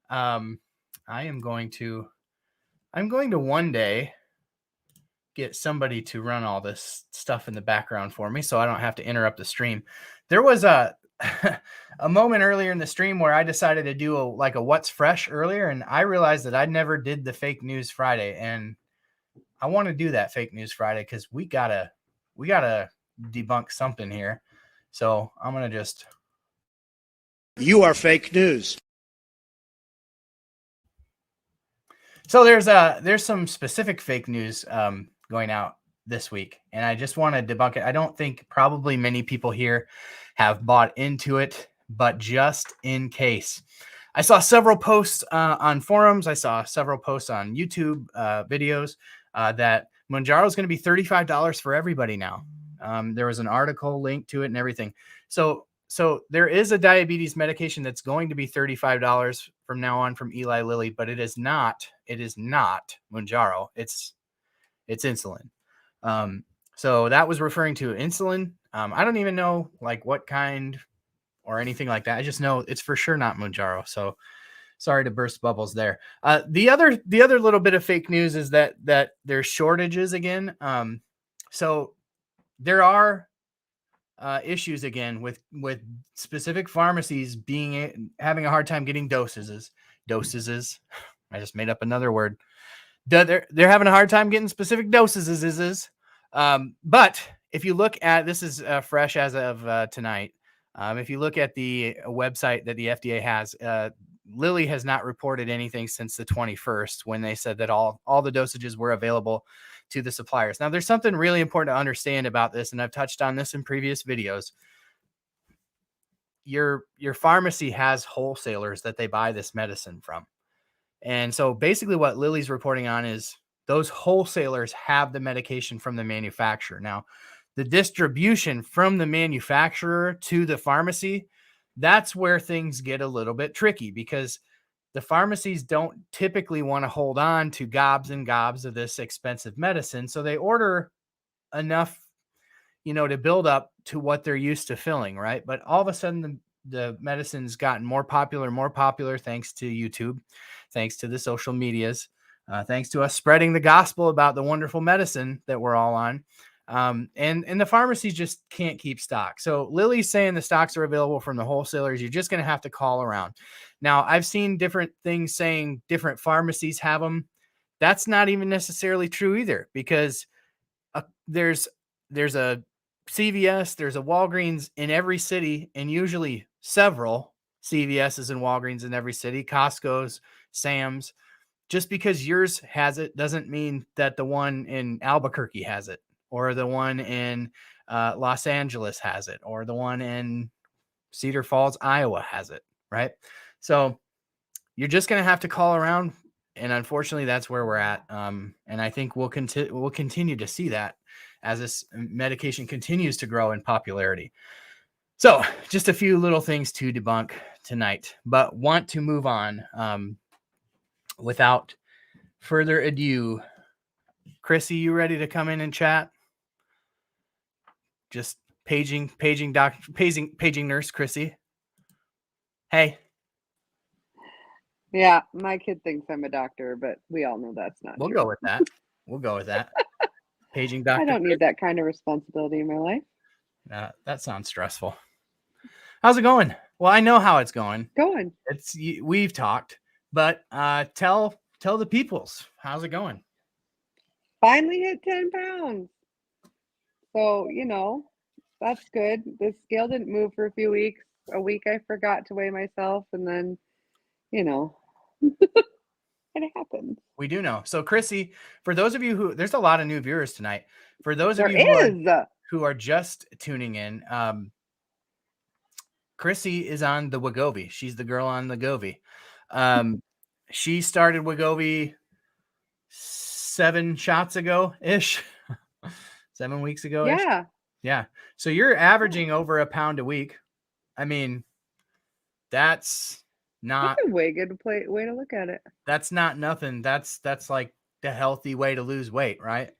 I'm going to one day get somebody to run all this stuff in the background for me so I don't have to interrupt the stream. There was a moment earlier in the stream where I decided to do a what's fresh earlier, and I realized that I never did the fake news Friday, and I want to do that fake news Friday because we gotta debunk something here. So I'm going to just. You are fake news. So there's some specific fake news going out this week, and I just want to debunk it. I don't think probably many people here have bought into it, but just in case. I saw several posts on forums. I saw several posts on YouTube videos that Mounjaro is going to be $35 for everybody now. There was an article linked to it and everything. So there is a diabetes medication that's going to be $35 from now on from Eli Lilly, but it is not Mounjaro. It's insulin. So that was referring to insulin. I don't even know like what kind or anything like that. I just know it's for sure not Mounjaro. So sorry to burst bubbles there. The other little bit of fake news is that there's shortages again. So there are issues again with specific pharmacies having a hard time getting doses. I just made up another word. They're having a hard time getting specific doses. But if you look at this is fresh as of tonight. If you look at the website that the FDA has, Lilly has not reported anything since the 21st when they said that all the dosages were available to the suppliers. Now, there's something really important to understand about this, and I've touched on this in previous videos. Your pharmacy has wholesalers that they buy this medicine from. And so basically what Lilly's reporting on is those wholesalers have the medication from the manufacturer. Now, the distribution from the manufacturer to the pharmacy, that's where things get a little bit tricky because the pharmacies don't typically want to hold on to gobs and gobs of this expensive medicine. So they order enough, to build up to what they're used to filling, right? But all of a sudden, the medicine's gotten more popular thanks to YouTube, thanks to the social medias, thanks to us spreading the gospel about the wonderful medicine that we're all on. And the pharmacies just can't keep stock. So Lilly's saying the stocks are available from the wholesalers. You're just going to have to call around. Now, I've seen different things saying different pharmacies have them. That's not even necessarily true either, because there's a CVS, there's a Walgreens in every city, and usually several CVS's and Walgreens in every city, Costco's, Sam's. Just because yours has it doesn't mean that the one in Albuquerque has it, or the one in Los Angeles has it, or the one in Cedar Falls, Iowa has it, right? So you're just going to have to call around, and unfortunately, that's where we're at. And I think we'll continue to see that as this medication continues to grow in popularity. So just a few little things to debunk tonight, but want to move on without further ado. Chrissy, you ready to come in and chat? Just paging nurse Chrissy. Hey. Yeah, my kid thinks I'm a doctor, but we all know that's not We'll true. go with that. Paging doctor. I don't need that kind of responsibility in my life. That sounds stressful. How's it going? Well, I know how it's going. We've talked, but tell the peoples, how's it going? Finally hit 10 pounds. So, that's good. The scale didn't move for a few weeks. A week I forgot to weigh myself, and then, it happens. We do know. So, Chrissy, for those of you there's a lot of new viewers tonight. For those of you who are just tuning in, Chrissy is on the Wegovy. She's the girl on the Wegovy. She started Wegovy 7 shots ago-ish. 7 weeks ago. Yeah. So you're averaging over a pound a week. I mean, that's not a way good way to look at it. That's not nothing. That's like the healthy way to lose weight, right?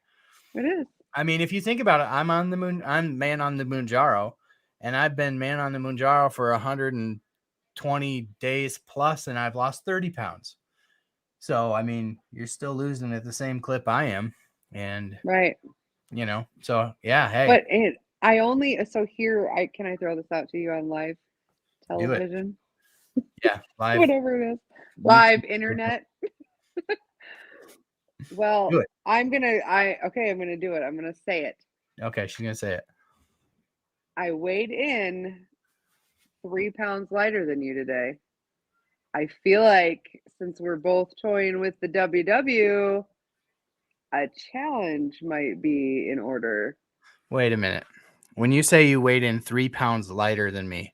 It is. I mean, if you think about it, I'm man on the Mounjaro, and I've been man on the Mounjaro for 120 days plus, and I've lost 30 pounds. So, I mean, you're still losing at the same clip I am. And right. So yeah, hey. But can I throw this out to you on live television? Yeah, live. Whatever it is. Live internet. Well, I'm gonna do it. I'm gonna say it. Okay, she's gonna say it. I weighed in 3 pounds lighter than you today. I feel like since we're both toying with the WW, a challenge might be in order. Wait a minute. When you say you weighed in 3 pounds lighter than me,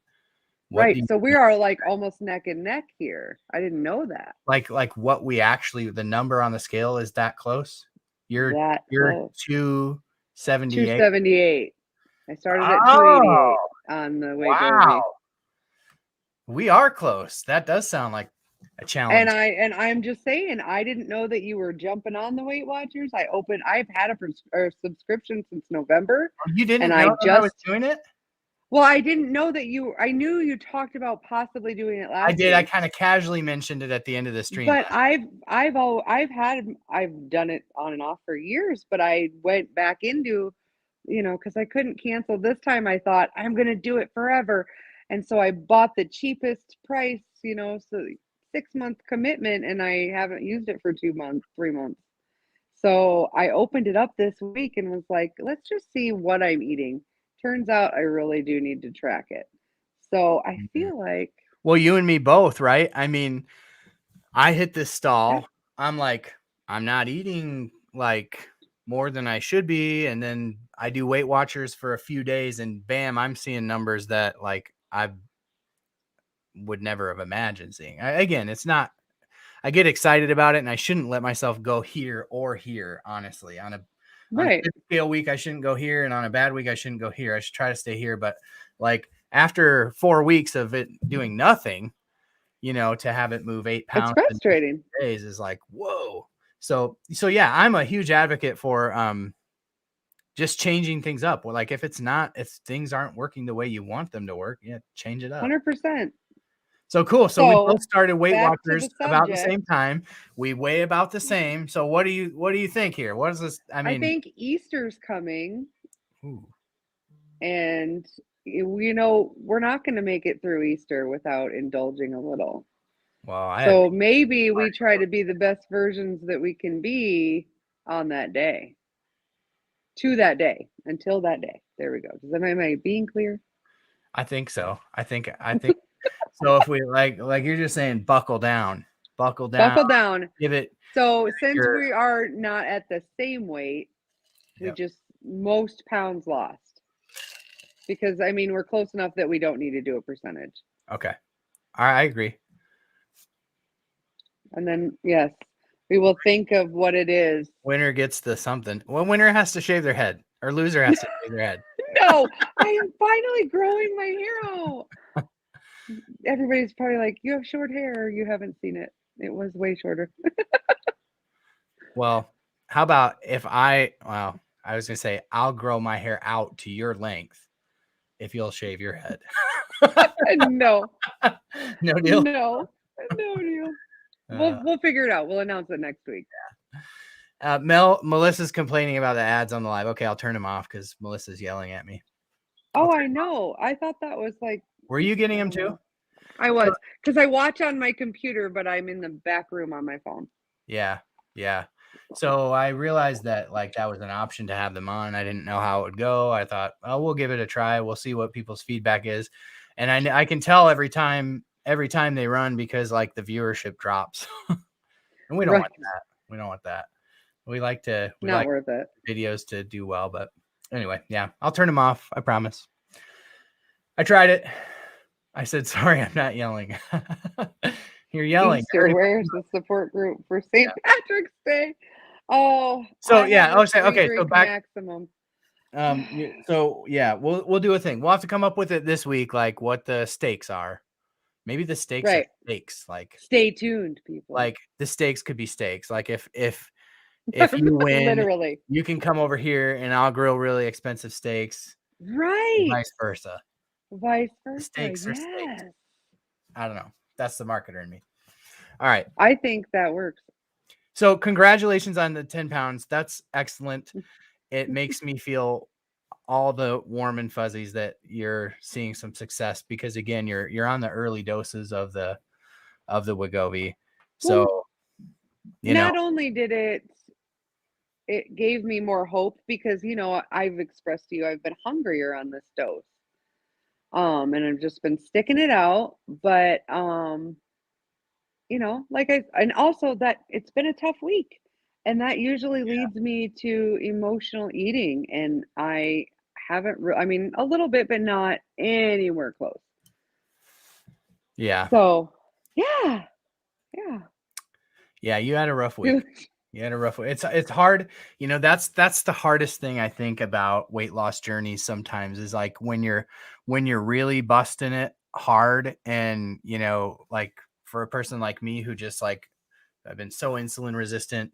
right? So we are like almost neck and neck here. I didn't know that. Like what we actually, the number on the scale is that close? You're 278. 278. I started at 288 on the weight. Wow. We are close. That does sound like a challenge. And I'm just saying, I didn't know that you were jumping on the Weight Watchers. I've had a subscription since November. You didn't know I was doing it? Well, I didn't know that I knew you talked about possibly doing it last I did. Week. I kind of casually mentioned it at the end of the stream. But I've done it on and off for years, but I went back into because I couldn't cancel this time. I thought I'm going to do it forever. And so I bought the cheapest price, so 6-month commitment, and I haven't used it for 2 months, 3 months. So I opened it up this week and was like, let's just see what I'm eating. Turns out I really do need to track it. So I feel like, Well, you and me both, right? I mean, I hit this stall. I'm like, I'm not eating like more than I should be. And then I do Weight Watchers for a few days and bam, I'm seeing numbers that like I would never have imagined seeing. Again, it's not, I get excited about it and I shouldn't let myself go here or here, honestly. On a right. good scale week, I shouldn't go here. And on a bad week, I shouldn't go here. I should try to stay here. But like after 4 weeks of it doing nothing, to have it move 8 pounds It's frustrating. in days is like, whoa. So yeah, I'm a huge advocate for just changing things up. Well, like if things aren't working the way you want them to work, yeah, change it up. 100%. So cool. So we both started Weight back to Watchers the about the subject. same time. We weigh about the same. So what do you think here? What is this? I think Easter's coming. Ooh. And we're not going to make it through Easter without indulging a little. Well, so maybe we try to be the best versions that we can be on that day. To that day, until that day. There we go. Am I being clear? I think so. I think so. If we like you're just saying, buckle down. Give it. So since we are not at the same weight, we just most pounds lost. Because we're close enough that we don't need to do a percentage. Okay. All right, I agree. And then yes, we will think of what it is. Winner gets the something. Well, winner has to shave their head, or loser has to shave their head. No, I am finally growing my hair out. Everybody's probably like, you have short hair. You haven't seen it. It was way shorter. Well, how about if I was going to say, I'll grow my hair out to your length if you'll shave your head. No. No deal? No deal. We'll figure it out. We'll announce it next week. Yeah. Melissa's complaining about the ads on the live. Okay, I'll turn them off because Melissa's yelling at me. Oh, I know. I thought that was like. Were you getting them too? I was, because I watch on my computer, but I'm in the back room on my phone. Yeah. So I realized that like that was an option to have them on. I didn't know how it would go. I thought, oh, we'll give it a try. We'll see what people's feedback is. And I can tell every time they run because like the viewership drops. And we don't want that. We don't want that. We like worth it. Videos to do well. But anyway, yeah, I'll turn them off. I promise. I tried it. I said, sorry, I'm not yelling. You're yelling. Easter, where's the support group for St. Patrick's Day? Oh, so yeah, I'll say okay. So back maximum. So yeah, we'll do a thing. We'll have to come up with it this week, like what the stakes are. Maybe the stakes are stakes. Like stay tuned, people. Like the stakes could be stakes. Like if you win, literally, you can come over here and I'll grill really expensive steaks. Right. Vice versa. The stakes are stakes. I don't know. That's the marketer in me. All right. I think that works. So congratulations on the 10 pounds. That's excellent. It makes me feel all the warm and fuzzies that you're seeing some success because again, you're on the early doses of the Wegovy. So, not only did it gave me more hope because, I've expressed to you, I've been hungrier on this dose. And I've just been sticking it out, but, and also that it's been a tough week and that usually leads me to emotional eating. And I haven't, a little bit, but not anywhere close. Yeah. So yeah. You had a rough week. It's hard. That's the hardest thing I think about weight loss journeys sometimes is like when you're really busting it hard and, like for a person like me who just like, I've been so insulin resistant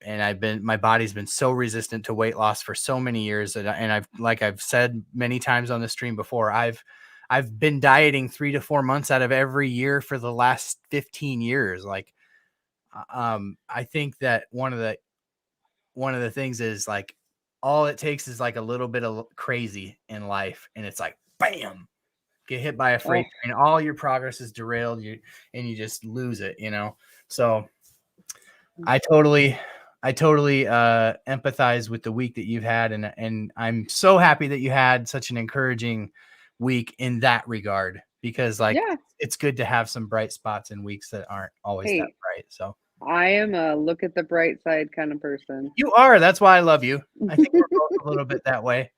and my body's been so resistant to weight loss for so many years. And I've said many times on the stream before, I've been dieting 3 to 4 months out of every year for the last 15 years. Like, I think that one of the things is like all it takes is like a little bit of crazy in life, and it's like, bam, get hit by a freight train. All your progress is derailed, and you just lose it, you know? So I totally empathize with the week that you've had, and I'm so happy that you had such an encouraging week in that regard, because like it's good to have some bright spots in weeks that aren't always that bright. So I am a look at the bright side kind of person. You are. That's why I love you. I think we're both a little bit that way.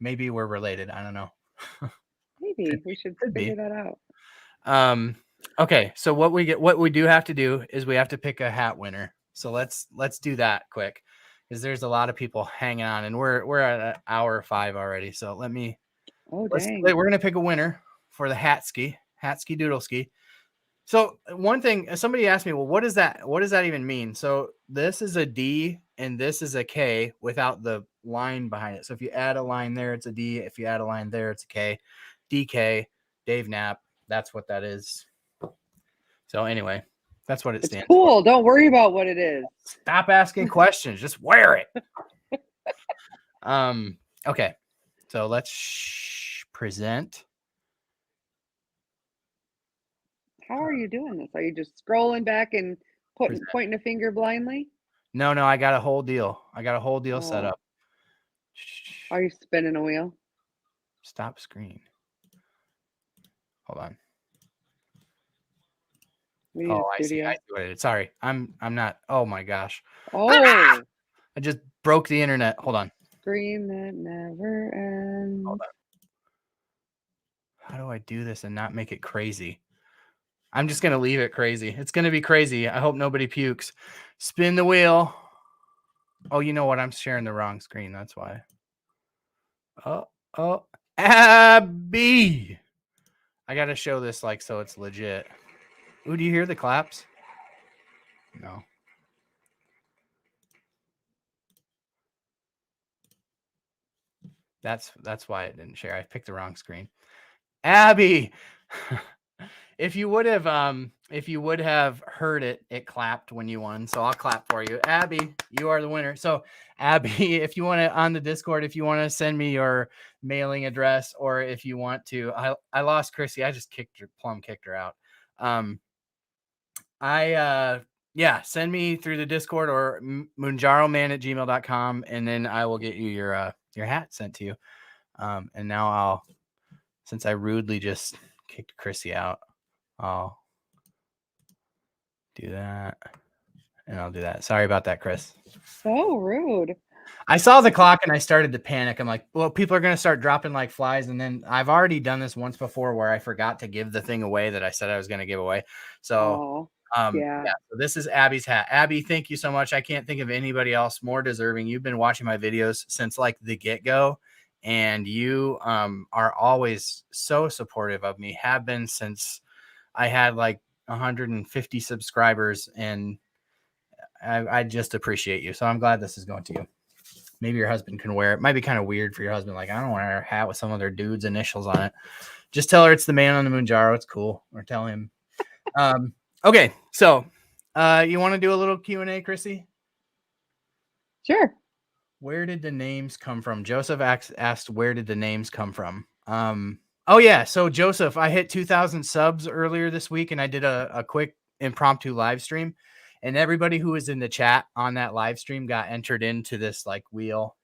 Maybe we're related. I don't know. Maybe we should figure that out. Okay, so what we do have to do is we have to pick a hat winner. So let's do that quick, because there's a lot of people hanging on, and we're at hour 5 already. So we're gonna pick a winner for the hat ski doodle ski. So one thing, somebody asked me, well, what does that even mean? So this is a D and this is a K without the line behind it. So if you add a line there, it's a D. If you add a line there, it's a K. DK, Dave Knapp. That's what that is. So anyway, that's what it stands for. Cool. Don't worry about what it is. Stop asking questions. Just wear it. Okay. So let's present. How are you doing this? Are you just scrolling back and pointing a finger blindly? No, I got a whole deal. Set up. Are you spinning a wheel? Stop screen. Hold on. I see what it is. Sorry. I'm not. Oh my gosh. Oh. I just broke the internet. Hold on. Screen that never ends. Hold on. How do I do this and not make it crazy? I'm just going to leave it crazy. It's going to be crazy. I hope nobody pukes. Spin the wheel. Oh, you know what? I'm sharing the wrong screen. That's why. Oh, Abby. I got to show this like so it's legit. Ooh, do you hear the claps? No. That's why it didn't share. I picked the wrong screen. Abby. If you would have heard it, it clapped when you won. So I'll clap for you. Abby, you are the winner. So Abby, if you want to on the Discord, if you want to send me your mailing address, or if you want to, I lost Chrissy. I just kicked her out. Send me through the Discord or mounjaroman@gmail.com, and then I will get you your hat sent to you. And now since I rudely just kicked Chrissy out, I'll do that, and I'll do that. Sorry about that, Chris. So rude. I saw the clock and I started to panic. I'm like, well, people are going to start dropping like flies. And then I've already done this once before where I forgot to give the thing away that I said I was going to give away. So, so this is Abby's hat. Abby, thank you so much. I can't think of anybody else more deserving. You've been watching my videos since like the get-go, and you are always so supportive of me, have been since I had like 150 subscribers, and I just appreciate you. So I'm glad this is going to you. Maybe your husband can wear it. Might be kind of weird for your husband. Like, I don't want a hat with some other dude's initials on it. Just tell her it's the man on the Mounjaro. It's cool. Or tell him. Okay. So you want to do a little Q&A, Chrissy? Sure. Where did the names come from? Joseph asked, where did the names come from? Oh yeah. So Joseph, I hit 2,000 subs earlier this week, and I did a quick impromptu live stream. And everybody who was in the chat on that live stream got entered into this like wheel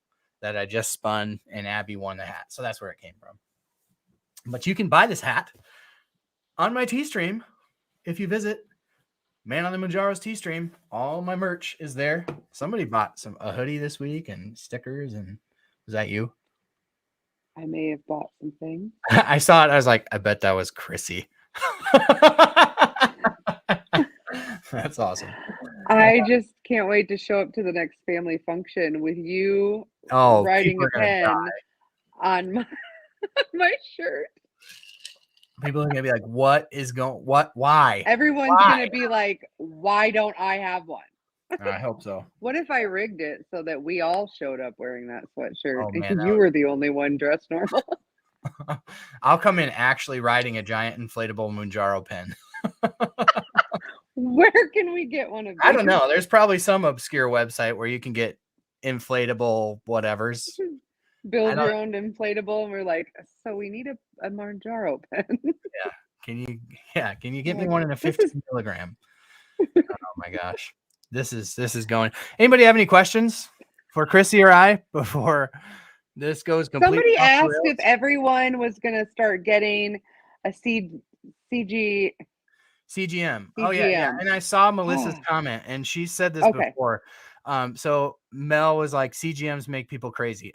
that I just spun, and Abby won the hat. So that's where it came from. But you can buy this hat on my T-Stream if you visit Man on the Mounjaro's T-Stream. All my merch is there. Somebody bought a hoodie this week and stickers. And was that you? I may have bought some things. I saw it. I was like, I bet that was Chrissy. That's awesome. I just can't wait to show up to the next family function with you writing a pen on my shirt. People are gonna be like, why? Everyone's gonna be like, why don't I have one? I hope so. What if I rigged it so that we all showed up wearing that sweatshirt, man, and you were the only one dressed normal? I'll come in actually riding a giant inflatable Mounjaro pen. Where can we get one of these? I don't know. There's probably some obscure website where you can get inflatable whatevers. Build your own inflatable, and we're like, so we need a Mounjaro pen. Can you get me Like, one in a this 15 milligram? Oh my gosh. This is going. Anybody have any questions for Chrissy or I before this goes completely Somebody off the asked rails? if everyone was going to start getting a CGM. Oh yeah. And I saw Melissa's comment, and she said this Okay. before. So Mel was like, CGMs make people crazy.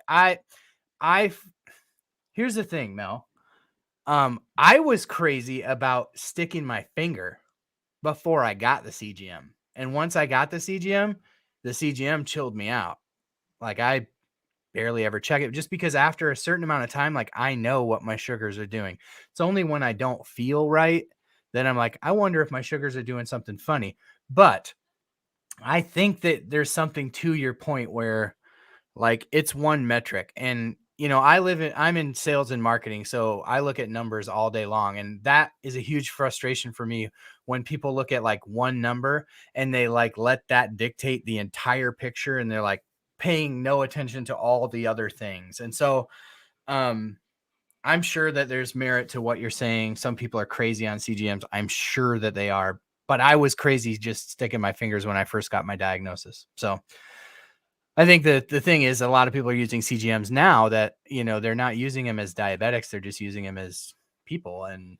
Here's the thing, Mel. I was crazy about sticking my finger before I got the CGM. And once I got the CGM chilled me out. Like I barely ever check it, just because after a certain amount of time, like I know what my sugars are doing. It's only when I don't feel right that I'm like, I wonder if my sugars are doing something funny. But I think that there's something to your point where like it's one metric. And I'm in sales and marketing, so I look at numbers all day long, and that is a huge frustration for me when people look at like one number and they like let that dictate the entire picture, and they're like paying no attention to all the other things. And so I'm sure that there's merit to what you're saying. Some people are crazy on CGMs. I'm sure that they are, but I was crazy just sticking my fingers when I first got my diagnosis. So I think that the thing is, a lot of people are using CGMs now that, they're not using them as diabetics. They're just using them as people. And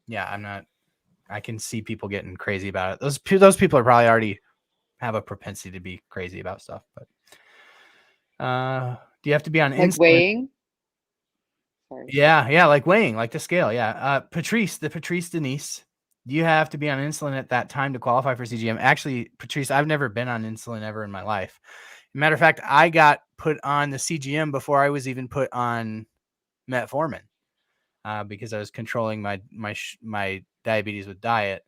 yeah, I can see people getting crazy about it. Those people are probably already have a propensity to be crazy about stuff. But do you have to be on Like insulin? weighing? Sorry. Yeah, like weighing, like the scale. Yeah. Patrice Denise, do you have to be on insulin at that time to qualify for CGM? Actually, Patrice, I've never been on insulin ever in my life. Matter of fact, I got put on the CGM before I was even put on metformin, because I was controlling my diabetes with diet.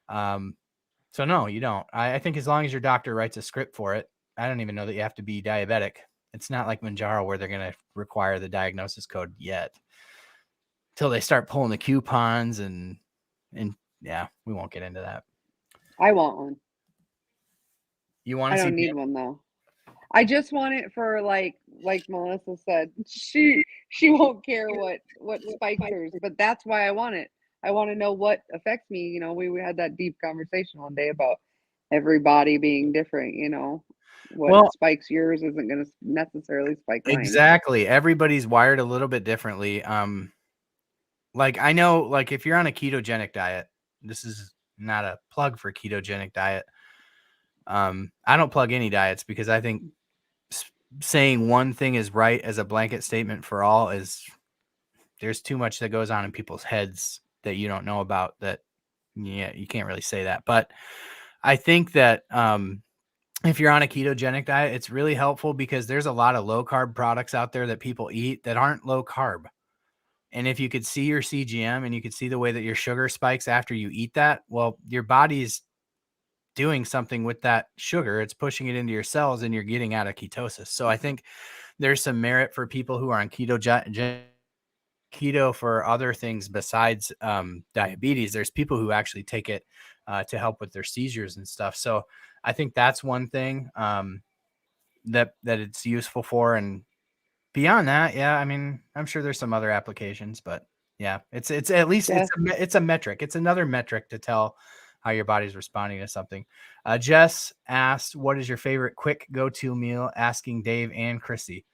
So no, you don't. I think as long as your doctor writes a script for it, I don't even know that you have to be diabetic. It's not like Mounjaro where they're going to require the diagnosis code yet, till they start pulling the coupons and yeah, we won't get into that. I want one. You want I to don't need one though. I just want it for like Melissa said, she won't care what spikes hers, but that's why I want it. I want to know what affects me. We had that deep conversation one day about everybody being different. What spikes yours isn't going to necessarily spike mine. Exactly. Everybody's wired a little bit differently. Like I know, like if you're on a ketogenic diet, this is not a plug for ketogenic diet. I don't plug any diets because I think saying one thing is right as a blanket statement for all there's too much that goes on in people's heads that you don't know about, that you can't really say that. But I think that if you're on a ketogenic diet, it's really helpful because there's a lot of low carb products out there that people eat that aren't low carb. And if you could see your CGM and you could see the way that your sugar spikes after you eat that, well, your body's doing something with that sugar. It's pushing it into your cells and you're getting out of ketosis. So I think there's some merit for people who are on keto for other things besides diabetes. There's people who actually take it to help with their seizures and stuff. So I think that's one thing that it's useful for. And beyond that, yeah, I mean, I'm sure there's some other applications, but yeah, it's at least it's a metric. It's another metric to tell how your body's responding to something. Jess asked, what is your favorite quick go-to meal? Asking Dave and Chrissy.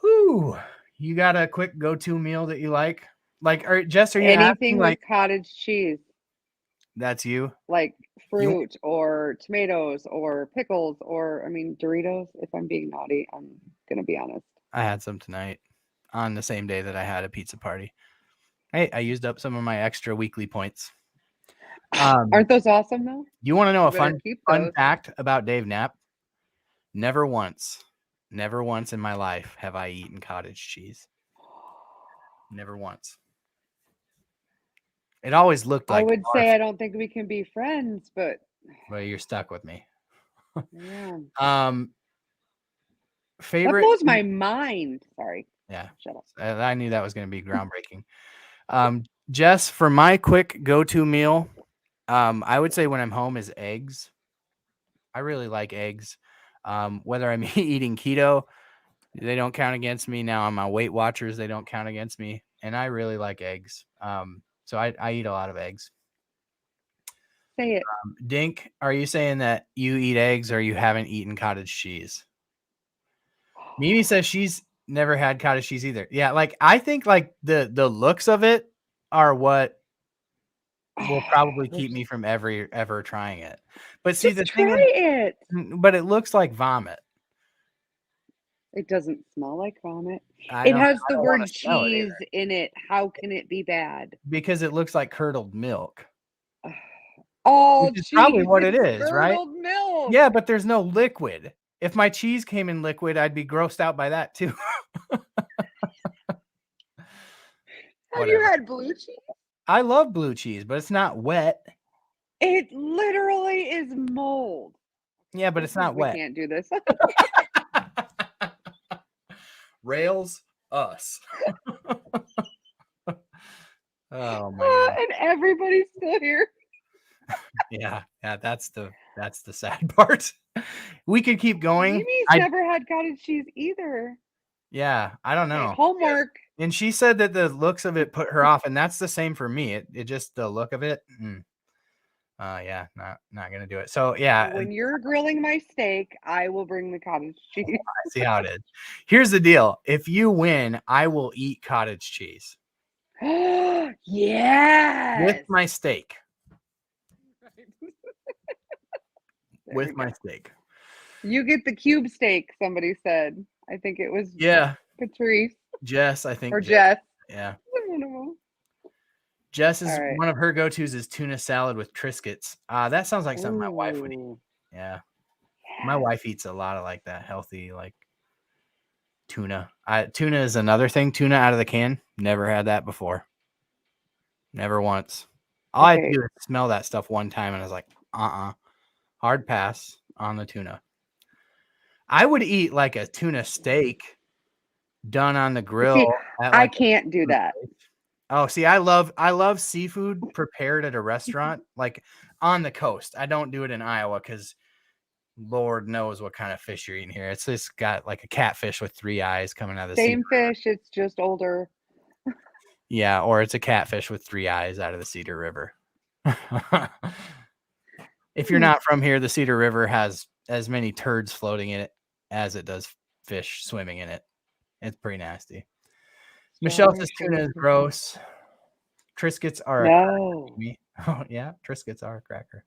Whew. You got a quick go-to meal that you like? Like, Jess, are you anything with like cottage cheese? That's you? Like fruit or tomatoes or pickles or, I mean, Doritos. If I'm being naughty, I'm going to be honest. I had some tonight on the same day that I had a pizza party. Hey, I used up some of my extra weekly points. Aren't those awesome though? You want to know a fun fact about Dave Knapp? Never once in my life have I eaten cottage cheese. Never once. It always looked like I would say I don't think we can be friends, but well, you're stuck with me. Yeah. Favorite? That blows my mind. Sorry. Yeah. Shut up. I knew that was going to be groundbreaking. Jess, for my quick go-to meal, I would say when I'm home is eggs. I really like eggs. Whether I'm eating keto, they don't count against me. Now on my Weight Watchers, they don't count against me. And I really like eggs. So I eat a lot of eggs. Say it. Dink, are you saying that you eat eggs or you haven't eaten cottage cheese? Mimi says she's never had cottage cheese either. Yeah, like I think like the looks of it are what will probably keep me from ever trying it. But see, the thing Try it. but it looks like vomit. It doesn't smell like vomit. I It has I the don't wanna word smell it cheese either, in it. How can it be bad? because it looks like curdled milk, Oh, which is probably cheese! what it It's is, right? curdled milk. Yeah, but there's no liquid. If my cheese came in liquid, I'd be grossed out by that too. Have you had blue cheese? I love blue cheese, but it's not wet. It literally is mold. Yeah, but it's not We wet. can't do this. Rails us. Oh my god. And everybody's still here. Yeah, that's the sad part. We could keep going. Mimi's never had cottage cheese either. Yeah, I don't know. Homework. And she said that the looks of it put her off, and that's the same for me. It just the look of it. Yeah, not gonna do it. So yeah, When you're grilling my steak, I will bring the cottage cheese. I see how it is. Here's the deal: if you win, I will eat cottage cheese Yes. with my steak. With my steak. You get the cube steak, somebody said. I think it was Patrice. Jess, I think. Or Jess. Yeah. One of them. Jess is one of her go-tos is tuna salad with Triscuits. That sounds like something my wife would eat. Yeah. My wife eats a lot of like that healthy, like tuna. Tuna is another thing. Tuna out of the can. Never had that before. Never once. All I had to do is smell that stuff one time and I was like, hard pass on the tuna. I would eat like a tuna steak done on the grill. See, I can't do that. Oh, see, I love seafood prepared at a restaurant, like on the coast. I don't do it in Iowa because Lord knows what kind of fish you're eating here. It's just got like a catfish with 3 eyes coming out of the same fish. It's just older. Yeah, or it's a catfish with 3 eyes out of the Cedar River. If you're not from here, the Cedar River has as many turds floating in it as it does fish swimming in it. It's pretty nasty. Michelle says tuna is gross. Triscuits are a cracker. Oh yeah, Triscuits are a cracker.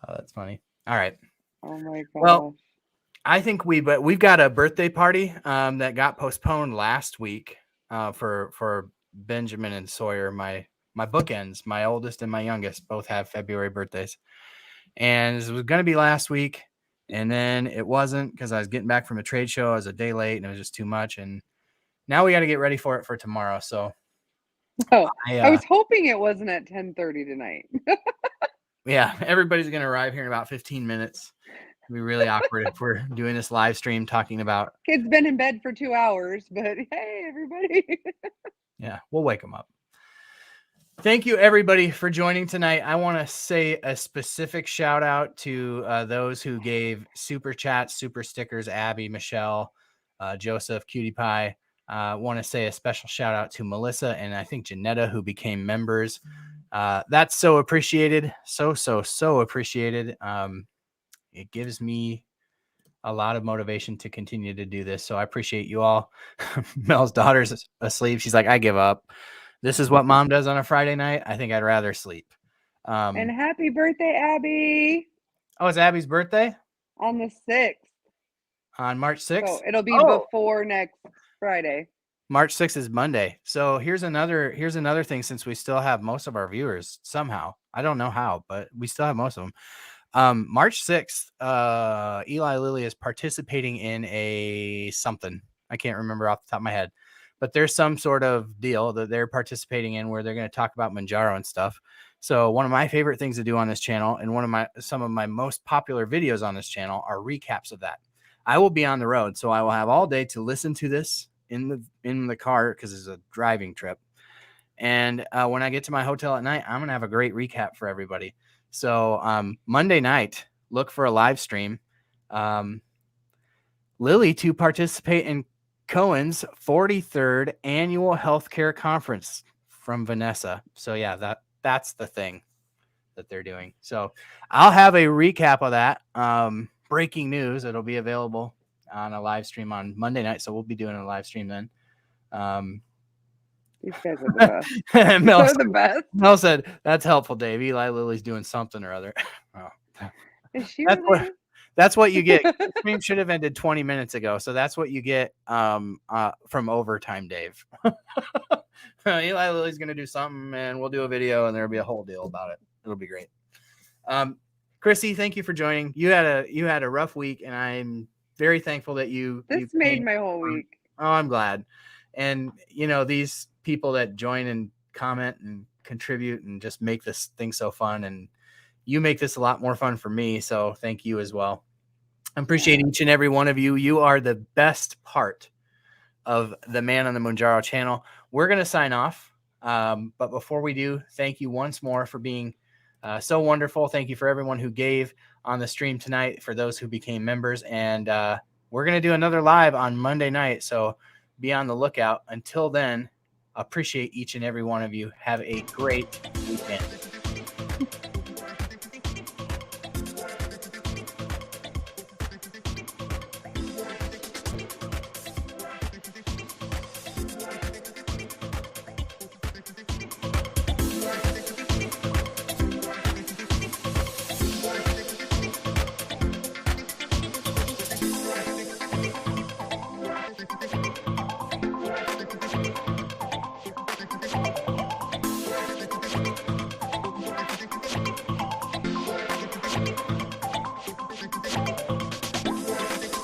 That's funny. All right. Oh my god. Well, I think we've got a birthday party that got postponed last week for Benjamin and Sawyer. My bookends, my oldest and my youngest, both have February birthdays, and it was going to be last week, and then it wasn't because I was getting back from a trade show. I was a day late, and it was just too much, and now we got to get ready for it for tomorrow. So, I was hoping it wasn't at 10:30 tonight. Yeah, everybody's going to arrive here in about 15 minutes. It'll be really awkward if we're doing this live stream talking about. Kid's been in bed for 2 hours, but hey, everybody. Yeah, we'll wake them up. Thank you, everybody, for joining tonight. I want to say a specific shout out to those who gave super chats, super stickers, Abby, Michelle, Joseph, Cutie Pie. I want to say a special shout out to Melissa and I think Janetta, who became members. That's so appreciated. So appreciated. It gives me a lot of motivation to continue to do this. So I appreciate you all. Mel's daughter's asleep. She's like, I give up. This is what mom does on a Friday night. I think I'd rather sleep. And happy birthday, Abby. Oh, it's Abby's birthday? On the 6th. On March 6th? So it'll be before next Friday. March 6th is Monday. So here's another thing, since we still have most of our viewers somehow. I don't know how, but we still have most of them. March 6th, Eli Lilly is participating in a something. I can't remember off the top of my head, but there's some sort of deal that they're participating in where they're going to talk about Mounjaro and stuff. So one of my favorite things to do on this channel, and some of my most popular videos on this channel, are recaps of that. I will be on the road, so I will have all day to listen to this in the car because it's a driving trip. And when I get to my hotel at night, I'm going to have a great recap for everybody. So Monday night, look for a live stream. Lily to participate in Cohen's 43rd annual healthcare conference from Vanessa. So yeah, that's the thing that they're doing. So I'll have a recap of that. Breaking news. It'll be available on a live stream on Monday night. So we'll be doing a live stream then. These guys are the best. Mel, They're the best. Mel said, that's helpful, Dave. Eli Lily's doing something or other. Oh. Is she That's related? That's what you get. The stream should have ended 20 minutes ago. So that's what you get from overtime, Dave. Eli Lily's going to do something and we'll do a video and there'll be a whole deal about it. It'll be great. Chrissy, thank you for joining. You had a rough week and I'm very thankful that you made my whole week. Oh, I'm glad. And these people that join and comment and contribute and just make this thing so fun, and you make this a lot more fun for me. So thank you as well. I appreciate each and every one of you. You are the best part of the Man on the Mounjaro channel. We're going to sign off. But before we do, thank you once more for being so wonderful. Thank you for everyone who gave on the stream tonight, for those who became members. And we're going to do another live on Monday night. So be on the lookout. Until then, appreciate each and every one of you. Have a great weekend.